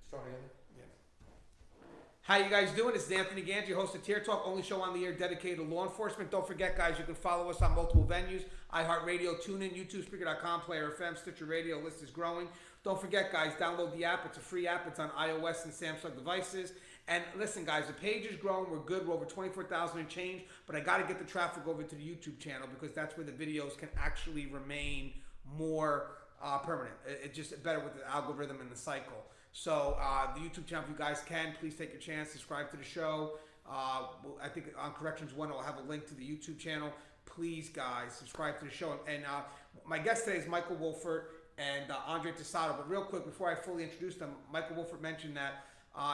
Start together. Yeah. How you guys doing? This is Anthony Gangi, host of Tier Talk, only show on the air dedicated to law enforcement. Don't forget, guys, you can follow us on multiple venues: iHeartRadio, TuneIn, YouTube, Spreaker.com, Player FM, Stitcher Radio. List is growing. Don't forget, guys, download the app. It's a free app. It's on iOS and Samsung devices. And listen, guys, the page is growing. We're good. We're over 24,000 and change. But I got to get the traffic over to the YouTube channel because that's where the videos can actually remain more permanent. It's just better with the algorithm and the cycle. So the YouTube channel, if you guys can, please take a chance, subscribe to the show. I think on Corrections 1, I'll have a link to the YouTube channel. Please, guys, subscribe to the show. And my guest today is Michael Wolhfert and Andre Tosado. But real quick, before I fully introduce them, Michael Wolhfert mentioned that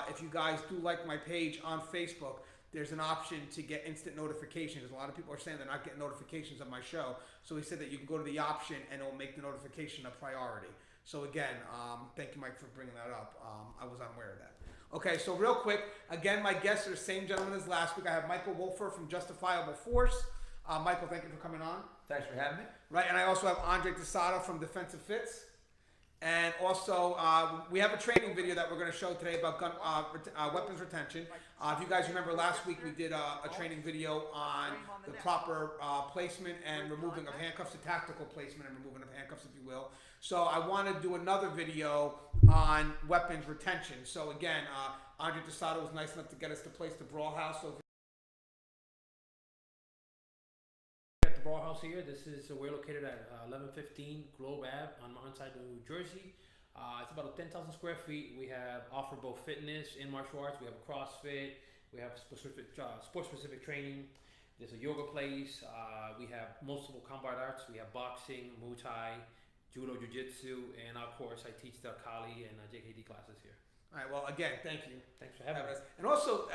if you guys do like my page on Facebook, there's an option to get instant notifications. A lot of people are saying they're not getting notifications of my show. So he said that you can go to the option and it will make the notification a priority. So again, thank you, Mike, for bringing that up. I was unaware of that. Okay, so real quick, again, my guests are the same gentleman as last week. I have Michael Wolhfert from Justifiable Force. Michael, thank you for coming on. Thanks for having me. Right, and I also have Andre Tosado from Defensivefits. And also, we have a training video that we're going to show today about weapons retention. If you guys remember, last week we did a training video on the proper placement and removing of handcuffs, the tactical placement and removing of handcuffs, if you will. So I want to do another video on weapons retention. So again, Andre Tosado was nice enough to get us to place the Brawl House. So At the Brawl House here, we're located at 1115 Globe Ave on Mountainside, New Jersey. It's about 10,000 square feet. We offer both fitness and martial arts. We have a CrossFit. We have sport-specific training. There's a yoga place. We have multiple combat arts. We have boxing, Muay Thai, Judo, Jiu-Jitsu, and of course I teach the Kali and JKD classes here. all right, well, again, thank you. Thanks for having us. And also,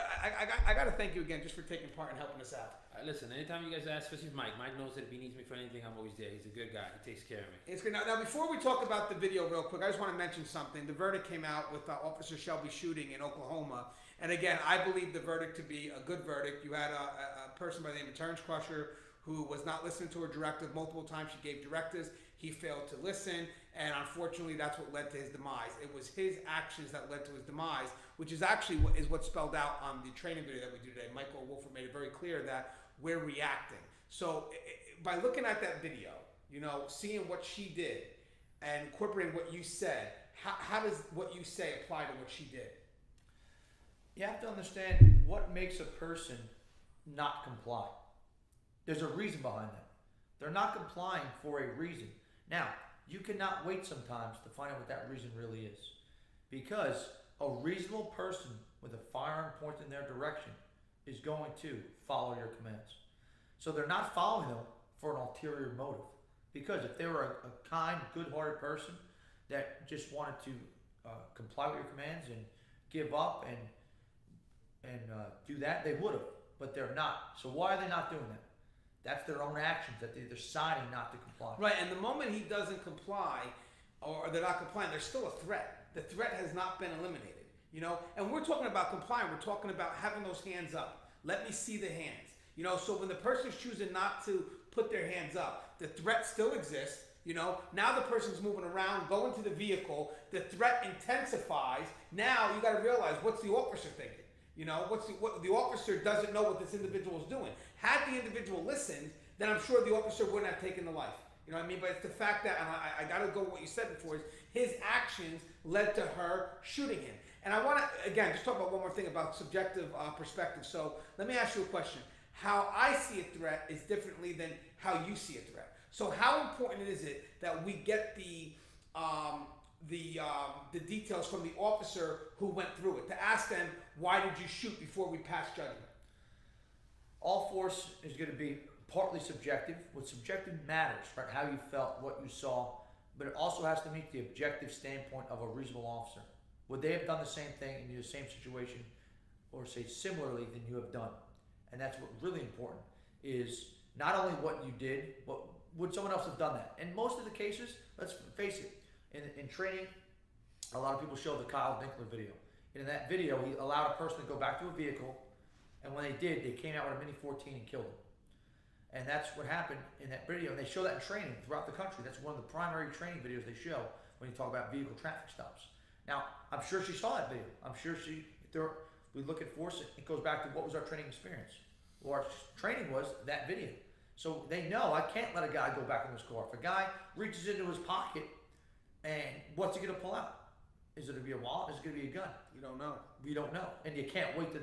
I got to thank you again just for taking part and helping us out. Listen, anytime you guys ask, especially Mike knows that if he needs me for anything, I'm always there. He's a good guy. He takes care of me. It's good. Now, before we talk about the video real quick, I just want to mention something. The verdict came out with Officer Shelby shooting in Oklahoma. And again, I believe the verdict to be a good verdict. You had a person by the name of Terrence Crusher who was not listening to her directive. Multiple times she gave directives. He failed to listen. And unfortunately, that's what led to his demise. It was his actions that led to his demise, which is actually what's spelled out on the training video that we do today. Michael Wolhfert made it very clear that we're reacting. So by looking at that video, seeing what she did and incorporating what you said, how does what you say apply to what she did? You have to understand what makes a person not comply. There's a reason behind that. They're not complying for a reason. Now, you cannot wait sometimes to find out what that reason really is. Because a reasonable person with a firearm pointed in their direction is going to follow your commands. So they're not following them for an ulterior motive. Because if they were a kind, good-hearted person that just wanted to comply with your commands and give up and do that, they would have. But they're not. So why are they not doing that? That's their own actions, that they're deciding not to comply. Right, and the moment he doesn't comply, or they're not complying, there's still a threat. The threat has not been eliminated, And we're talking about complying. We're talking about having those hands up. Let me see the hands. So when the person's choosing not to put their hands up, the threat still exists. Now the person's moving around, going to the vehicle. The threat intensifies. Now you got to realize, what's the officer thinking? What the officer doesn't know what this individual is doing. Had the individual listened, then I'm sure the officer wouldn't have taken the life. You know what I mean? But it's the fact that, and I got to go with what you said before, is his actions led to her shooting him. And I want to, again, just talk about one more thing about subjective perspective. So let me ask you a question. How I see a threat is differently than how you see a threat. So how important is it that we get the details from the officer who went through it, to ask them, why did you shoot, before we pass judgment? All force is going to be partly subjective. What subjective matters, right? How you felt, what you saw, but it also has to meet the objective standpoint of a reasonable officer. Would they have done the same thing in the same situation, or say similarly than you have done? And that's what really important is not only what you did, but would someone else have done that? In most of the cases, let's face it, in training, a lot of people show the Kyle Dinkler video. And in that video, he allowed a person to go back to a vehicle, and when they did, they came out with a Mini 14 and killed him. And that's what happened in that video. And they show that in training throughout the country. That's one of the primary training videos they show when you talk about vehicle traffic stops. Now, I'm sure she saw that video. I'm sure we look at force, it goes back to what was our training experience. Well, our training was that video. So they know I can't let a guy go back in his car. If a guy reaches into his pocket and what's he going to pull out? Is it going to be a wallet? Is it going to be a gun? You don't know. We don't know. And you can't wait to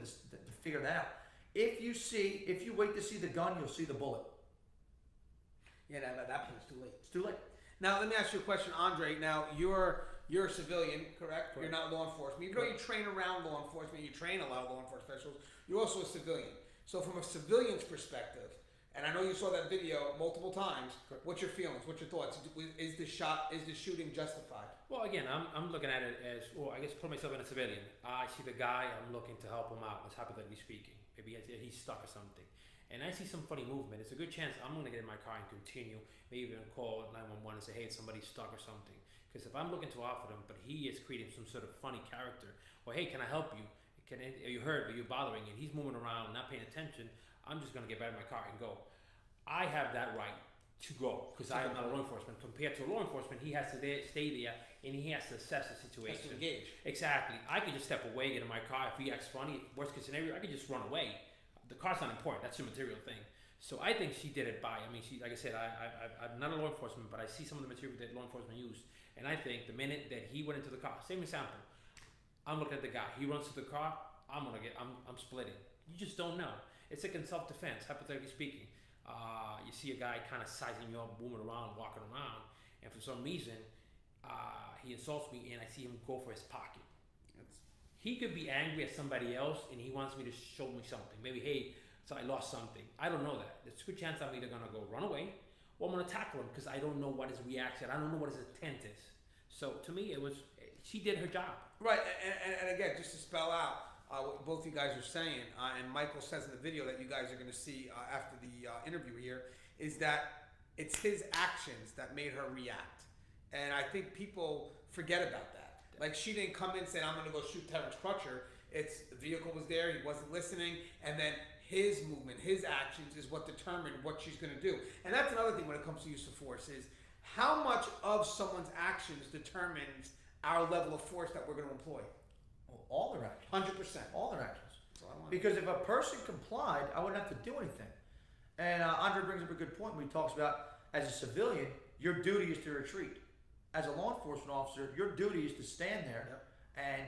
figure that out. If you wait to see the gun, you'll see the bullet. Yeah, that point's too late. It's too late. Now, let me ask you a question, Andre. Now, you're a civilian, correct? You're not law enforcement. Even though you train around law enforcement, you train a lot of law enforcement officials, you're also a civilian. So from a civilian's perspective, and I know you saw that video multiple times, what's your feelings? What's your thoughts? Is the shooting justified? Well, again, I'm looking at it as, well, I guess put myself in a civilian. I see the guy, I'm looking to help him out. It's hypothetically speaking. Maybe he's stuck or something. And I see some funny movement. It's a good chance I'm going to get in my car and continue, maybe even call 911 and say, hey, somebody's stuck or something. Because if I'm looking to offer them, but he is creating some sort of funny character, or hey, can I help you? Are you hurt? Are you bothering? And he's moving around, not paying attention. I'm just going to get back in my car and go. I have that right to go because I am not law enforcement. Compared to law enforcement, he has to stay there and he has to assess the situation. Has to engage. Exactly. I could just step away, get in my car. If he acts funny, worst case scenario, I could just run away. The car's not important. That's a material thing. So I think she did it by. I mean, she, like I said, I'm not a law enforcement, but I see some of the material that law enforcement use, and I think the minute that he went into the car, same example. I'm looking at the guy. He runs to the car. I'm splitting. You just don't know. It's like in self-defense, hypothetically speaking. You see a guy kind of sizing you up, booming around, walking around, and for some reason, he insults me, and I see him go for his pocket. He could be angry at somebody else, and he wants me to show me something. Maybe, hey, so I lost something. I don't know that. There's a good chance I'm either gonna go run away, or I'm gonna tackle him because I don't know what his reaction. I don't know what his intent is. So to me, she did her job. Right, and again, just to spell out what both you guys are saying, and Michael says in the video that you guys are going to see after the interview here, is that it's his actions that made her react. And I think people forget about that. Like, she didn't come in saying, I'm going to go shoot Terrence Crutcher. It's the vehicle was there, he wasn't listening, and then his movement, his actions is what determined what she's going to do. And that's another thing when it comes to use of force is how much of someone's actions determines our level of force that we're going to employ. All their actions. 100%. All their actions. Because if a person complied, I wouldn't have to do anything. And Andre brings up a good point when he talks about, as a civilian, your duty is to retreat. As a law enforcement officer, your duty is to stand there and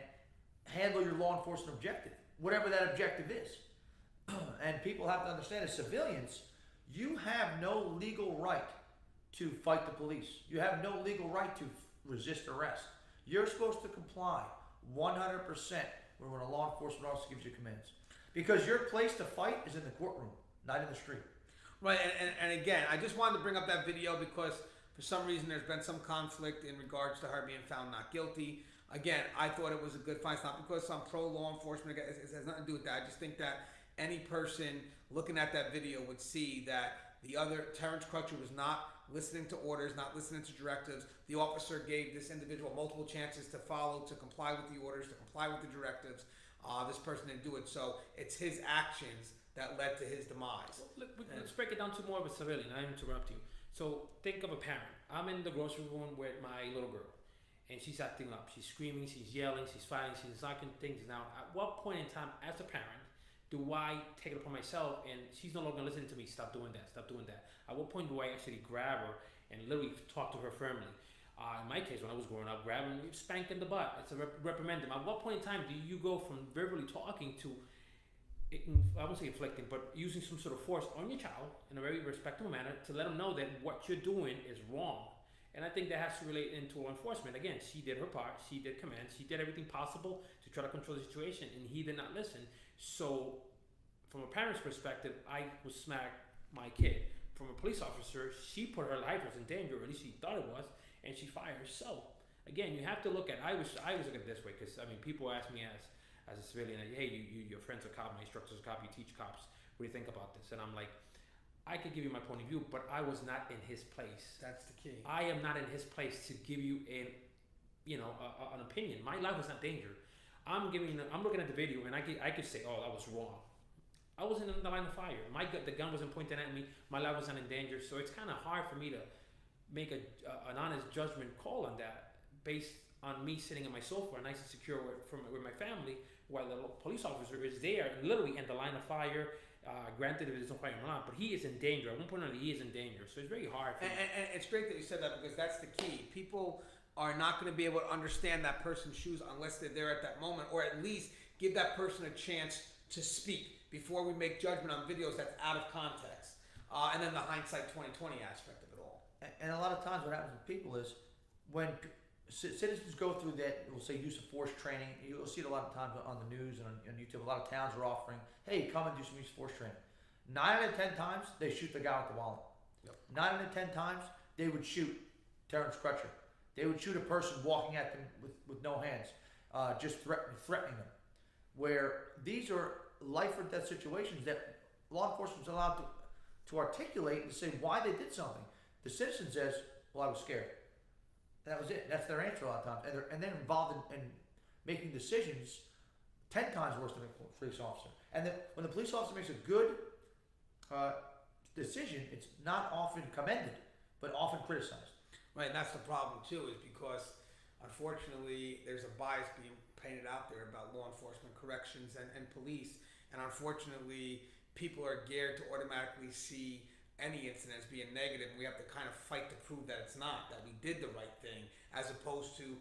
handle your law enforcement objective, whatever that objective is. And people have to understand, as civilians, you have no legal right to fight the police. You have no legal right to resist arrest. You're supposed to comply 100% when a law enforcement officer gives you commands. Because your place to fight is in the courtroom, not in the street. Right, and again, I just wanted to bring up that video because for some reason there's been some conflict in regards to her being found not guilty. Again, I thought it was a good find. It's not because I'm pro law enforcement. It has nothing to do with that. I just think that any person looking at that video would see that the other, Terrence Crutcher, was not listening to orders, not listening to directives. The officer gave this individual multiple chances to follow, to comply with the orders, to comply with the directives. This person didn't do it. So it's his actions that led to his demise. Well, let's break it down to more of a civilian. I interrupt you. So think of a parent. I'm in the grocery room with my little girl, and she's acting up. She's screaming, she's yelling, she's fighting, she's knocking things down. At what point in time, as a parent, do I take it upon myself and she's no longer listening to me? Stop doing that. Stop doing that. At what point do I actually grab her and literally talk to her firmly? In my case, when I was growing up, grabbing, spanking the butt. It's a reprimand. At what point in time do you go from verbally talking to, I won't say inflicting, but using some sort of force on your child in a very respectful manner to let them know that what you're doing is wrong? And I think that has to relate into law enforcement. Again, she did her part. She did commands. She did everything possible to try to control the situation, and he did not listen. So from a parent's perspective, I would smack my kid. From a police officer, she put her life in danger, or at least she thought it was, and she fires. So again, you have to look at, I was looking at it this way, because I mean, people ask me as a civilian, hey, your friend's a cop, my instructor's a cop, you teach cops, what do you think about this? And I'm like, I could give you my point of view, but I was not in his place. That's the key. I am not in his place to give you an opinion. My life was not in danger. I'm looking at the video, and I could say, oh, that was wrong. I wasn't in the line of fire. The gun wasn't pointing at me. My life was not in danger. So it's kind of hard for me to make an honest judgment call on that based on me sitting on my sofa, nice and secure with my family, while the police officer is there and literally in the line of fire. Granted, there's no fire alarm, but he is in danger. At one point, he is in danger, so it's very hard. And it's great that you said that, because that's the key. People are not going to be able to understand that person's shoes unless they're there at that moment, or at least give that person a chance to speak before we make judgment on videos that's out of context. And then the hindsight 2020 aspect of it all. And a lot of times what happens with people is when citizens go through that, we'll say use of force training, you'll see it a lot of times on the news and on YouTube. A lot of towns are offering, hey, come and do some use of force training. 9 out of 10 times, they shoot the guy with the wallet. Yep. 9 out of 10 times, they would shoot Terrence Crutcher. They would shoot a person walking at them with no hands, just threatening them. Where these are life or death situations that law enforcement is allowed to articulate and say why they did something. The citizen says, well, I was scared. And that was it. That's their answer a lot of times. And they're involved in making decisions 10 times worse than a police officer. And then when the police officer makes a good decision, it's not often commended, but often criticized. Right, and that's the problem too, is because unfortunately there's a bias being painted out there about law enforcement, corrections, and police. And unfortunately, people are geared to automatically see any incident as being negative, and we have to kind of fight to prove that it's not, that we did the right thing, as opposed to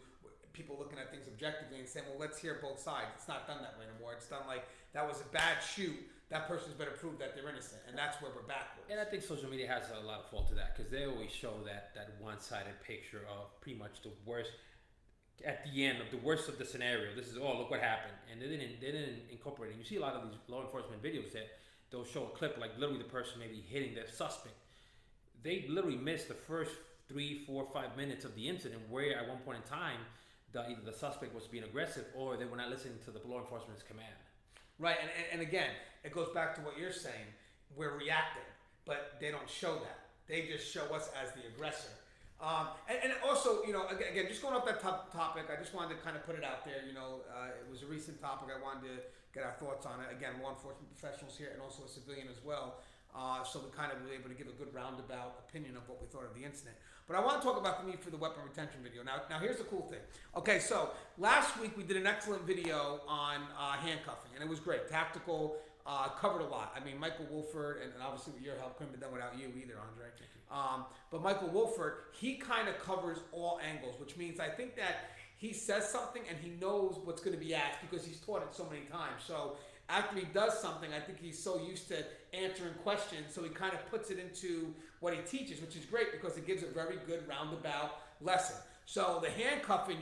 people looking at things objectively and saying, well, let's hear both sides. It's not done that way anymore. It's done like, that was a bad shoot, that person's better prove that they're innocent, and that's where we're backwards. And I think social media has a lot of fault to that, because they always show that one-sided picture of pretty much the worst, at the end of the worst of the scenario. This is, oh, look what happened, and they didn't incorporate it. You see a lot of these law enforcement videos that they'll show a clip like literally the person maybe hitting the suspect. They literally missed the first 3, 4, 5 minutes of the incident, where at one point in time either the suspect was being aggressive or they were not listening to the law enforcement's command. Right, and again, it goes back to what you're saying. We're reacting, but they don't show that. They just show us as the aggressor. And also, you know, again, just going off that topic, I just wanted to kind of put it out there. You know, it was a recent topic. I wanted to get our thoughts on it. Again, law enforcement professionals here and also a civilian as well. So we kind of were able to give a good roundabout opinion of what we thought of the incident. But I want to talk about the need for the weapon retention video. Now here's the cool thing. Okay, so last week we did an excellent video on handcuffing, and it was great. Tactical, covered a lot. I mean, Michael Wolhfert, and obviously with your help, couldn't be done without you either, Andre. But Michael Wolhfert, he kind of covers all angles, which means I think that he says something and he knows what's going to be asked because he's taught it so many times. So after he does something, I think he's so used to answering questions, so he kind of puts it into what he teaches, which is great because it gives a very good roundabout lesson. So the handcuffing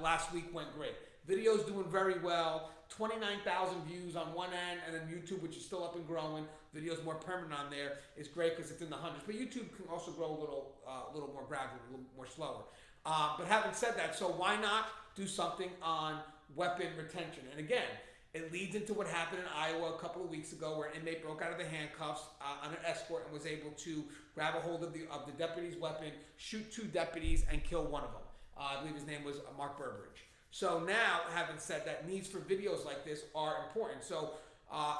last week went great. Video's doing very well. 29,000 views on one end, and then YouTube, which is still up and growing. Video's more permanent on there. It's great because it's in the hundreds. But YouTube can also grow a little more gradually, a little more slower. But having said that, so why not do something on weapon retention? And again, it leads into what happened in Iowa a couple of weeks ago, where an inmate broke out of the handcuffs on an escort and was able to grab a hold of the deputy's weapon, shoot 2 deputies, and kill one of them. I believe his name was Mark Burbridge. So now, having said that, needs for videos like this are important. So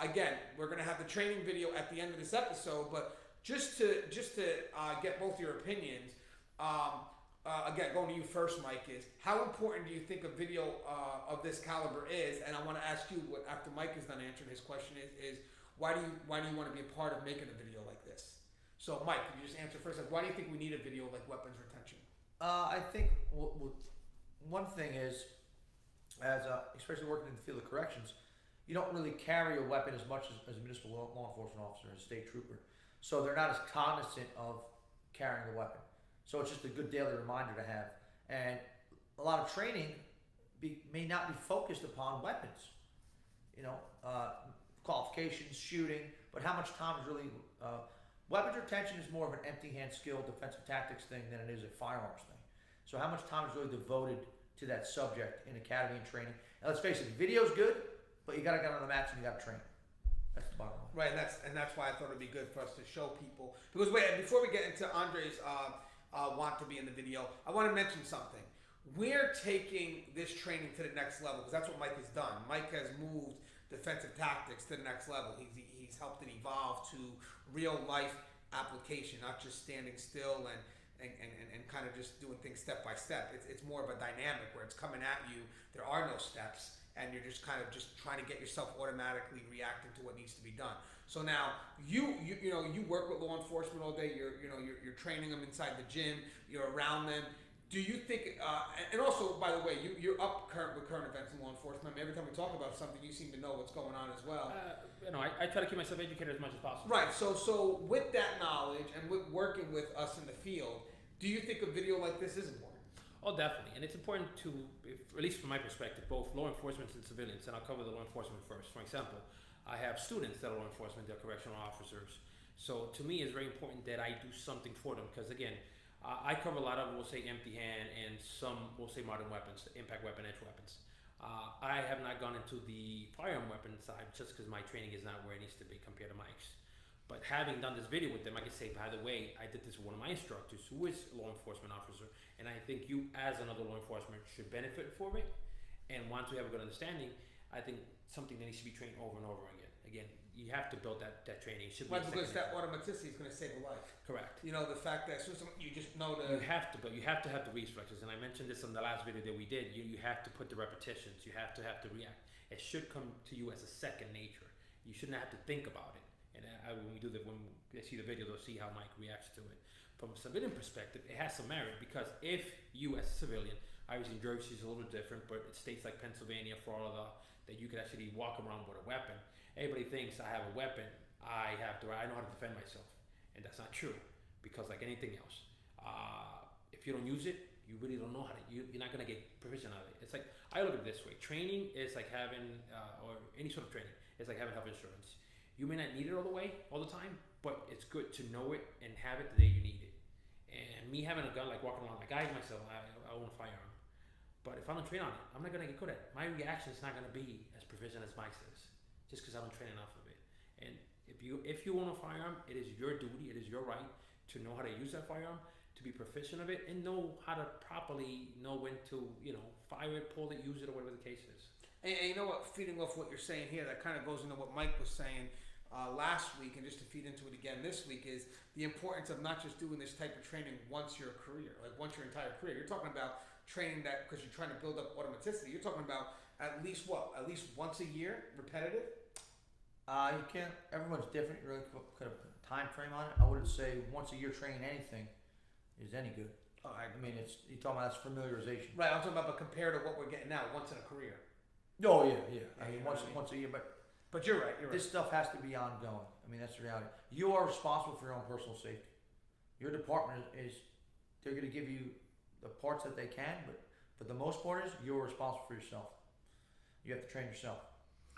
again, we're going to have the training video at the end of this episode, but just to get both your opinions, again, going to you first, Mike, is how important do you think a video of this caliber is? And I want to ask you, after Mike is done answering his question, is why do you want to be a part of making a video like this? So, Mike, can you just answer first? Like, why do you think we need a video like weapons retention? I think one thing is, especially working in the field of corrections, you don't really carry a weapon as much as a municipal law enforcement officer, as a state trooper. So they're not as cognizant of carrying the weapon. So it's just a good daily reminder to have. And a lot of training may not be focused upon weapons. You know, qualifications, shooting, but how much time is really... weapons retention is more of an empty hand skill, defensive tactics thing than it is a firearms thing. So how much time is really devoted to that subject in academy and training? And let's face it, video's good, but you got to get on the mats and you got to train. That's the bottom line. Right, and that's why I thought it'd be good for us to show people. Because before we get into Andre's want to be in the video, I want to mention something. We're taking this training to the next level because that's what Mike has done. Mike has moved defensive tactics to the next level. He's helped it evolve to real life application, not just standing still and kind of kind of just doing things step by step. It's more of a dynamic where it's coming at you. There are no steps, and you're just kind of just trying to get yourself automatically reacting to what needs to be done. So now you work with law enforcement all day. You're training them inside the gym. You're around them. Do you think? And also, by the way, you're up with current events in law enforcement. I mean, every time we talk about something, you seem to know what's going on as well. I try to keep myself educated as much as possible. Right. So with that knowledge and with working with us in the field, do you think a video like this is important? Oh, definitely. And it's important to, at least from my perspective, both law enforcement and civilians, and I'll cover the law enforcement first. For example, I have students that are law enforcement, they're correctional officers. So to me, it's very important that I do something for them because, again, I cover a lot of, we'll say, empty hand and some, we'll say, modern weapons, impact weapon, edge weapons. I have not gone into the firearm weapon side just because my training is not where it needs to be compared to Mike's. But having done this video with them, I can say, by the way, I did this with one of my instructors who is a law enforcement officer, and I think you, as another law enforcement, should benefit from it. And once we have a good understanding, I think something that needs to be trained over and over again. Again, you have to build that training. It should be because that automaticity is going to save a life. Correct. You know, the fact that you just know you have to have the reflexes, and I mentioned this in the last video that we did. You have to put the repetitions. You have to react. It should come to you as a second nature. You shouldn't have to think about it. And when they see the video, they'll see how Mike reacts to it. From a civilian perspective, it has some merit because if you, as a civilian, obviously Jersey is a little different, but it's states like Pennsylvania, Florida, that you could actually walk around with a weapon. Everybody thinks I have a weapon, I know how to defend myself, and that's not true because, like anything else, if you don't use it, you really don't know how to. You're not gonna get proficient at it. It's like I look at it this way: training is like having, or any sort of training, is like having health insurance. You may not need it all the time, but it's good to know it and have it the day you need it. And me having a gun, like walking around, like I myself, I own a firearm. But if I don't train on it, I'm not gonna get good at it. My reaction is not gonna be as proficient as Mike's is, just because I don't train enough of it. And if you own a firearm, it is your duty, it is your right to know how to use that firearm, to be proficient of it, and know how to properly know when to, fire it, pull it, use it, or whatever the case is. And you know what, feeding off what you're saying here, that kind of goes into what Mike was saying last week, and just to feed into it again this week, is the importance of not just doing this type of training once your career, like once your entire career. You're talking about training that because you're trying to build up automaticity. You're talking about at least once a year, repetitive? You can't, everyone's different. You really put a time frame on it. I wouldn't say once a year training anything is any good. Oh, I mean, you're talking about that's familiarization. Right, I'm talking about, but compared to what we're getting now, once in a career. Oh, yeah. I mean, once a year, but you're right. This stuff has to be ongoing. I mean, that's the reality. You are responsible for your own personal safety. Your department they're going to give you the parts that they can, but for the most part you're responsible for yourself. You have to train yourself.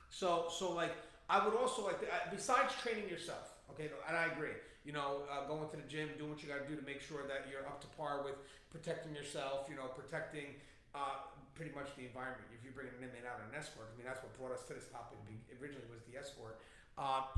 So like, I would also like to, besides training yourself, okay, and I agree, going to the gym, doing what you got to do to make sure that you're up to par with protecting yourself, protecting pretty much the environment. If you bring an inmate out on an escort, I mean, that's what brought us to this topic originally, was the escort.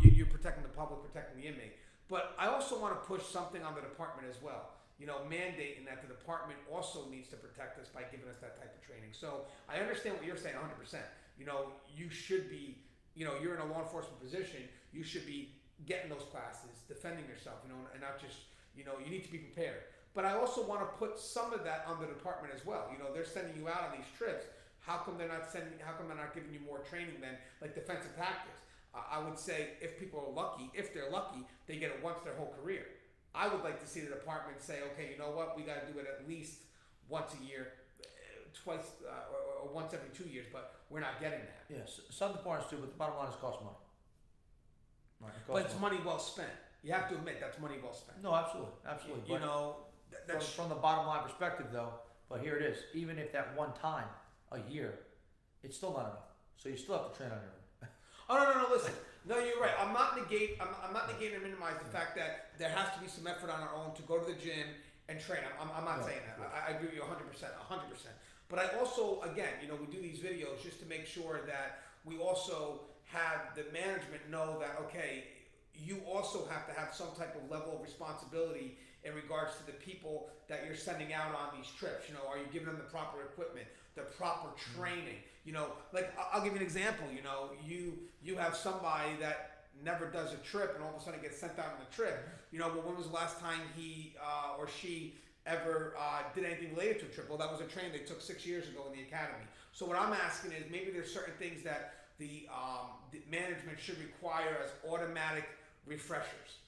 You're protecting the public, protecting the inmate. But I also want to push something on the department as well. Mandating that the department also needs to protect us by giving us that type of training. So I understand what you're saying 100%. You should be, you're in a law enforcement position, you should be getting those classes, defending yourself, and not just, you need to be prepared. But I also want to put some of that on the department as well. They're sending you out on these trips. How come they're not giving you more training than like defensive tactics? I would say if they're lucky, they get it once their whole career. I would like to see the department say, okay, you know what, we got to do it at least once a year, twice, or once every 2 years, but we're not getting that. Yes, some departments do, but the bottom line is cost money. Right, but it's money well spent. You have to admit that's money well spent. No, absolutely. That's from the bottom line perspective, though. But here it is. Even if that one time a year, it's still not enough. So you still have to train on your own. Oh no! Listen, no, you're right. I'm not negating or minimize the fact that there has to be some effort on our own to go to the gym and train. I'm not saying that. I agree with you 100%. But I also, again, we do these videos just to make sure that we also have the management know that, okay, you also have to have some type of level of responsibility in regards to the people that you're sending out on these trips. Are you giving them the proper equipment, the proper training? Like I'll give you an example. You have somebody that never does a trip and all of a sudden gets sent out on a trip. Well, when was the last time he or she ever did anything related to a trip. Well, that was a training they took 6 years ago in the academy. So what I'm asking is maybe there's certain things that the management should require as automatic refreshers.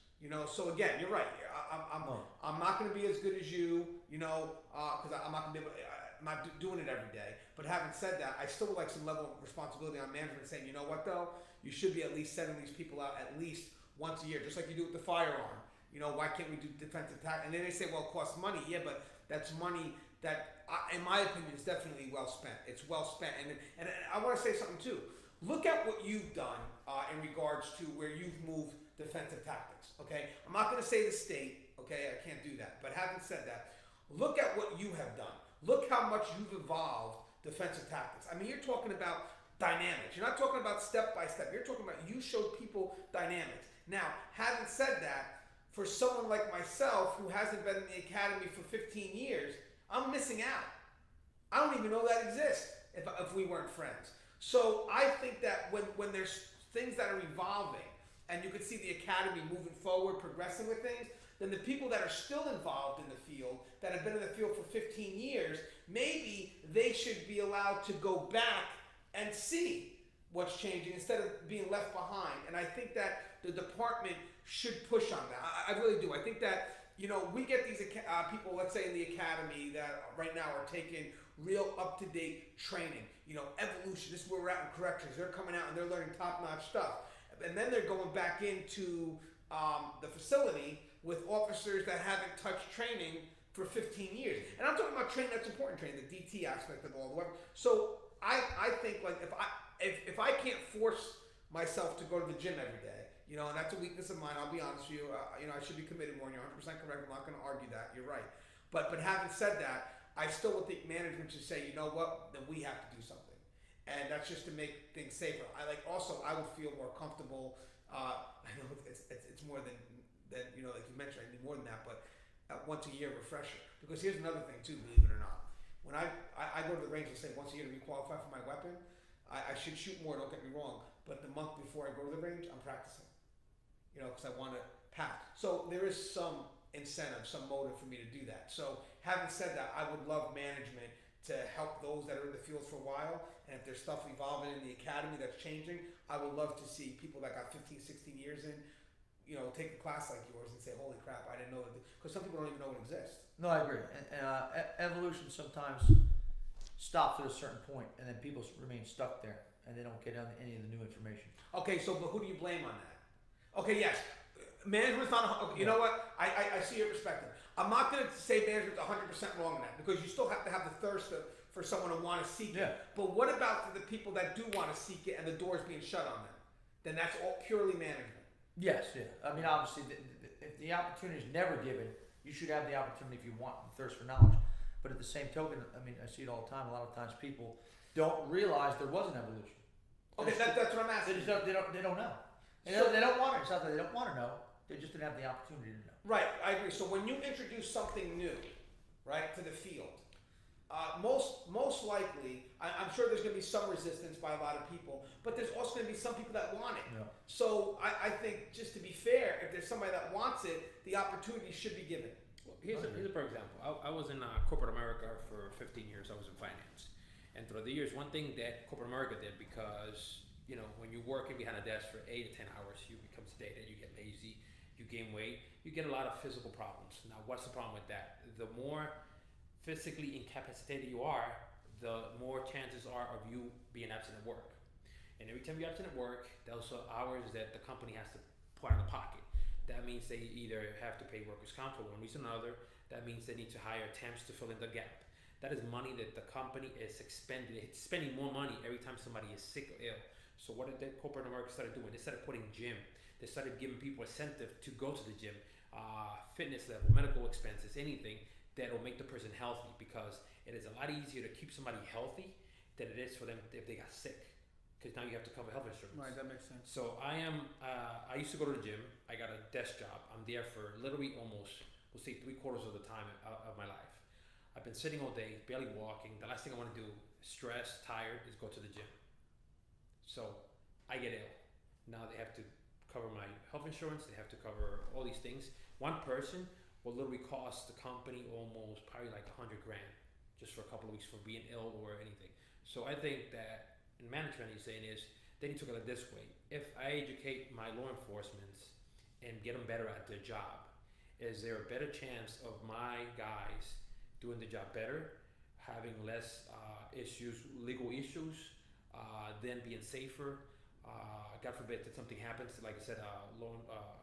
So again, you're right. I'm not going to be as good as you, because I'm not going to be able. I'm not doing it every day. But having said that, I still would like some level of responsibility on management, saying, you know what though, you should be at least sending these people out at least once a year, just like you do with the firearm. Why can't we do defensive attack? And then they say, well, it costs money. Yeah, but that's money that, in my opinion, is definitely well spent. It's well spent. And I want to say something too. Look at what you've done in regards to where you've moved defensive tactics. Okay, I'm not going to say the state. Okay, I can't do that. But having said that, look at what you have done. Look how much you've evolved defensive tactics. I mean, you're talking about dynamics. You're not talking about step by step. You're talking about you showed people dynamics. Now, having said that, for someone like myself who hasn't been in the academy for 15 years, I'm missing out. I don't even know that exists if we weren't friends. So I think that when there's things that are evolving and you can see the academy moving forward, progressing with things, then the people that are still involved in the field, that have been in the field for 15 years, maybe they should be allowed to go back and see what's changing instead of being left behind. And I think that the department should push on that. I really do. I think that, we get these people, let's say in the academy, that right now are taking real up-to-date training. Evolution, this is where we're at in corrections. They're coming out and they're learning top-notch stuff. And then they're going back into the facility with officers that haven't touched training for 15 years. And I'm talking about training that's important training, the DT aspect of all the weapons. So I think like if I can't force myself to go to the gym every day, and that's a weakness of mine, I'll be honest with you, I should be committed more, and you're 100% correct, I'm not going to argue that, you're right. But having said that, I still would think management should say, you know what, then we have to do something. And that's just to make things safer. I would feel more comfortable, I know it's more than like you mentioned, I need more than that, but once a year refresher. Because here's another thing too, believe it or not. When I go to the range and say once a year to requalify for my weapon, I should shoot more, don't get me wrong, but the month before I go to the range, I'm practicing. Because I want to pass. So there is some incentive, some motive for me to do that. So having said that, I would love management to help those that are in the field for a while. And if there's stuff evolving in the academy that's changing, I would love to see people that got 15, 16 years in, take a class like yours and say, holy crap, I didn't know that. Because some people don't even know it exists. No, I agree. And evolution sometimes stops at a certain point, and then people remain stuck there, and they don't get any of the new information. Okay, so but who do you blame on that? Okay, yes. Management's not, okay, you know what? I see your perspective. I'm not going to say management's 100% wrong in that, because you still have to have the thirst for someone to want to seek it. But what about for the people that do want to seek it and the door's being shut on them? Then that's all purely management. Yes, yeah. I mean, obviously, if the opportunity is never given, you should have the opportunity if you want the thirst for knowledge. But at the same token, I mean, I see it all the time. A lot of times people don't realize there was an evolution. Okay, that's what I'm asking. They don't know. They don't want it. It's not that they don't want to know. They just didn't have the opportunity to know. Right, I agree. So when you introduce something new, right, to the field, most likely, I'm sure there's going to be some resistance by a lot of people, but there's also going to be some people that want it. Yeah. So I think, just to be fair, if there's somebody that wants it, the opportunity should be given. Well, here's a for example. I was in corporate America for 15 years. I was in finance. And throughout the years, one thing that corporate America did, because when you're working behind a desk for 8 to 10 hours, you become sedated, you get lazy, you gain weight, you get a lot of physical problems. Now, what's the problem with that? The more physically incapacitated you are, the more chances are of you being absent at work. And every time you're absent at work, those are hours that the company has to put out of pocket. That means they either have to pay workers' comp for one reason or another. That means they need to hire temps to fill in the gap. That is money that the company is expending. It's spending more money every time somebody is sick or ill. So what did corporate America started doing? They started putting gym. They started giving people incentive to go to the gym, fitness level, medical expenses, anything that will make the person healthy, because it is a lot easier to keep somebody healthy than it is for them if they got sick. Because now you have to cover health insurance. Right, that makes sense. So I used to go to the gym. I got a desk job. I'm there for literally almost, we'll say 3/4 of the time of my life. I've been sitting all day, barely walking. The last thing I want to do, stressed, tired, is go to the gym. So I get ill. Now they have to cover my health insurance. They have to cover all these things. One person will literally cost the company almost probably like 100 grand just for a couple of weeks for being ill or anything. So I think that in management, he's saying is they need to look at it this way: if I educate my law enforcement and get them better at their job, is there a better chance of my guys doing the job better, having less issues, legal issues, then being safer? God forbid that something happens, like I said,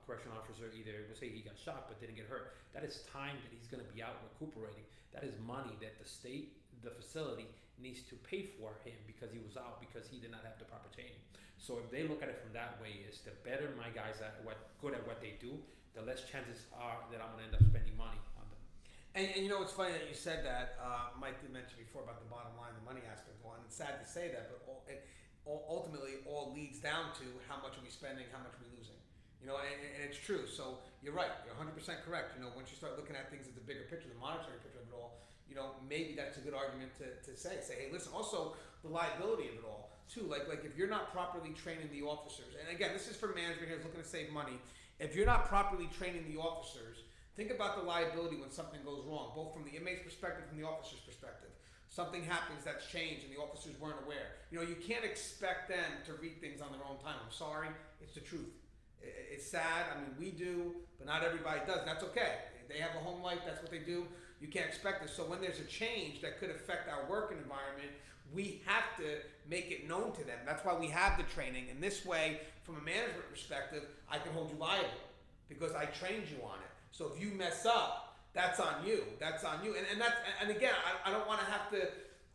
correction officer either, we'll say he got shot but didn't get hurt. That is time that he's going to be out recuperating. That is money that the state, the facility, needs to pay for him because he was out because he did not have the proper training. So if they look at it from that way, is the better my guys are good at what they do, the less chances are that I'm going to end up spending money on them. And you know, it's funny that you said that. Mike did mention before about the bottom line, the money aspect of it. And it's sad to say that, but ultimately all leads down to how much are we spending, how much are we losing. You know, and it's true. So you're right. You're 100% correct. You know, once you start looking at things at the bigger picture, the monetary picture of it all, you know, maybe that's a good argument to say, hey, listen, also the liability of it all too. Like if you're not properly training the officers, and again, this is for management here who's looking to save money. If you're not properly training the officers, think about the liability when something goes wrong, both from the inmate's perspective, from the officer's perspective. Something happens that's changed and the officers weren't aware. You know, you can't expect them to read things on their own time. I'm sorry, it's the truth. It's sad. I mean, we do, but not everybody does. That's okay. They have a home life. That's what they do. You can't expect it. So when there's a change that could affect our working environment, we have to make it known to them. That's why we have the training. And this way, from a management perspective, I can hold you liable because I trained you on it. So if you mess up, that's on you. That's on you. And again, I don't want to have to,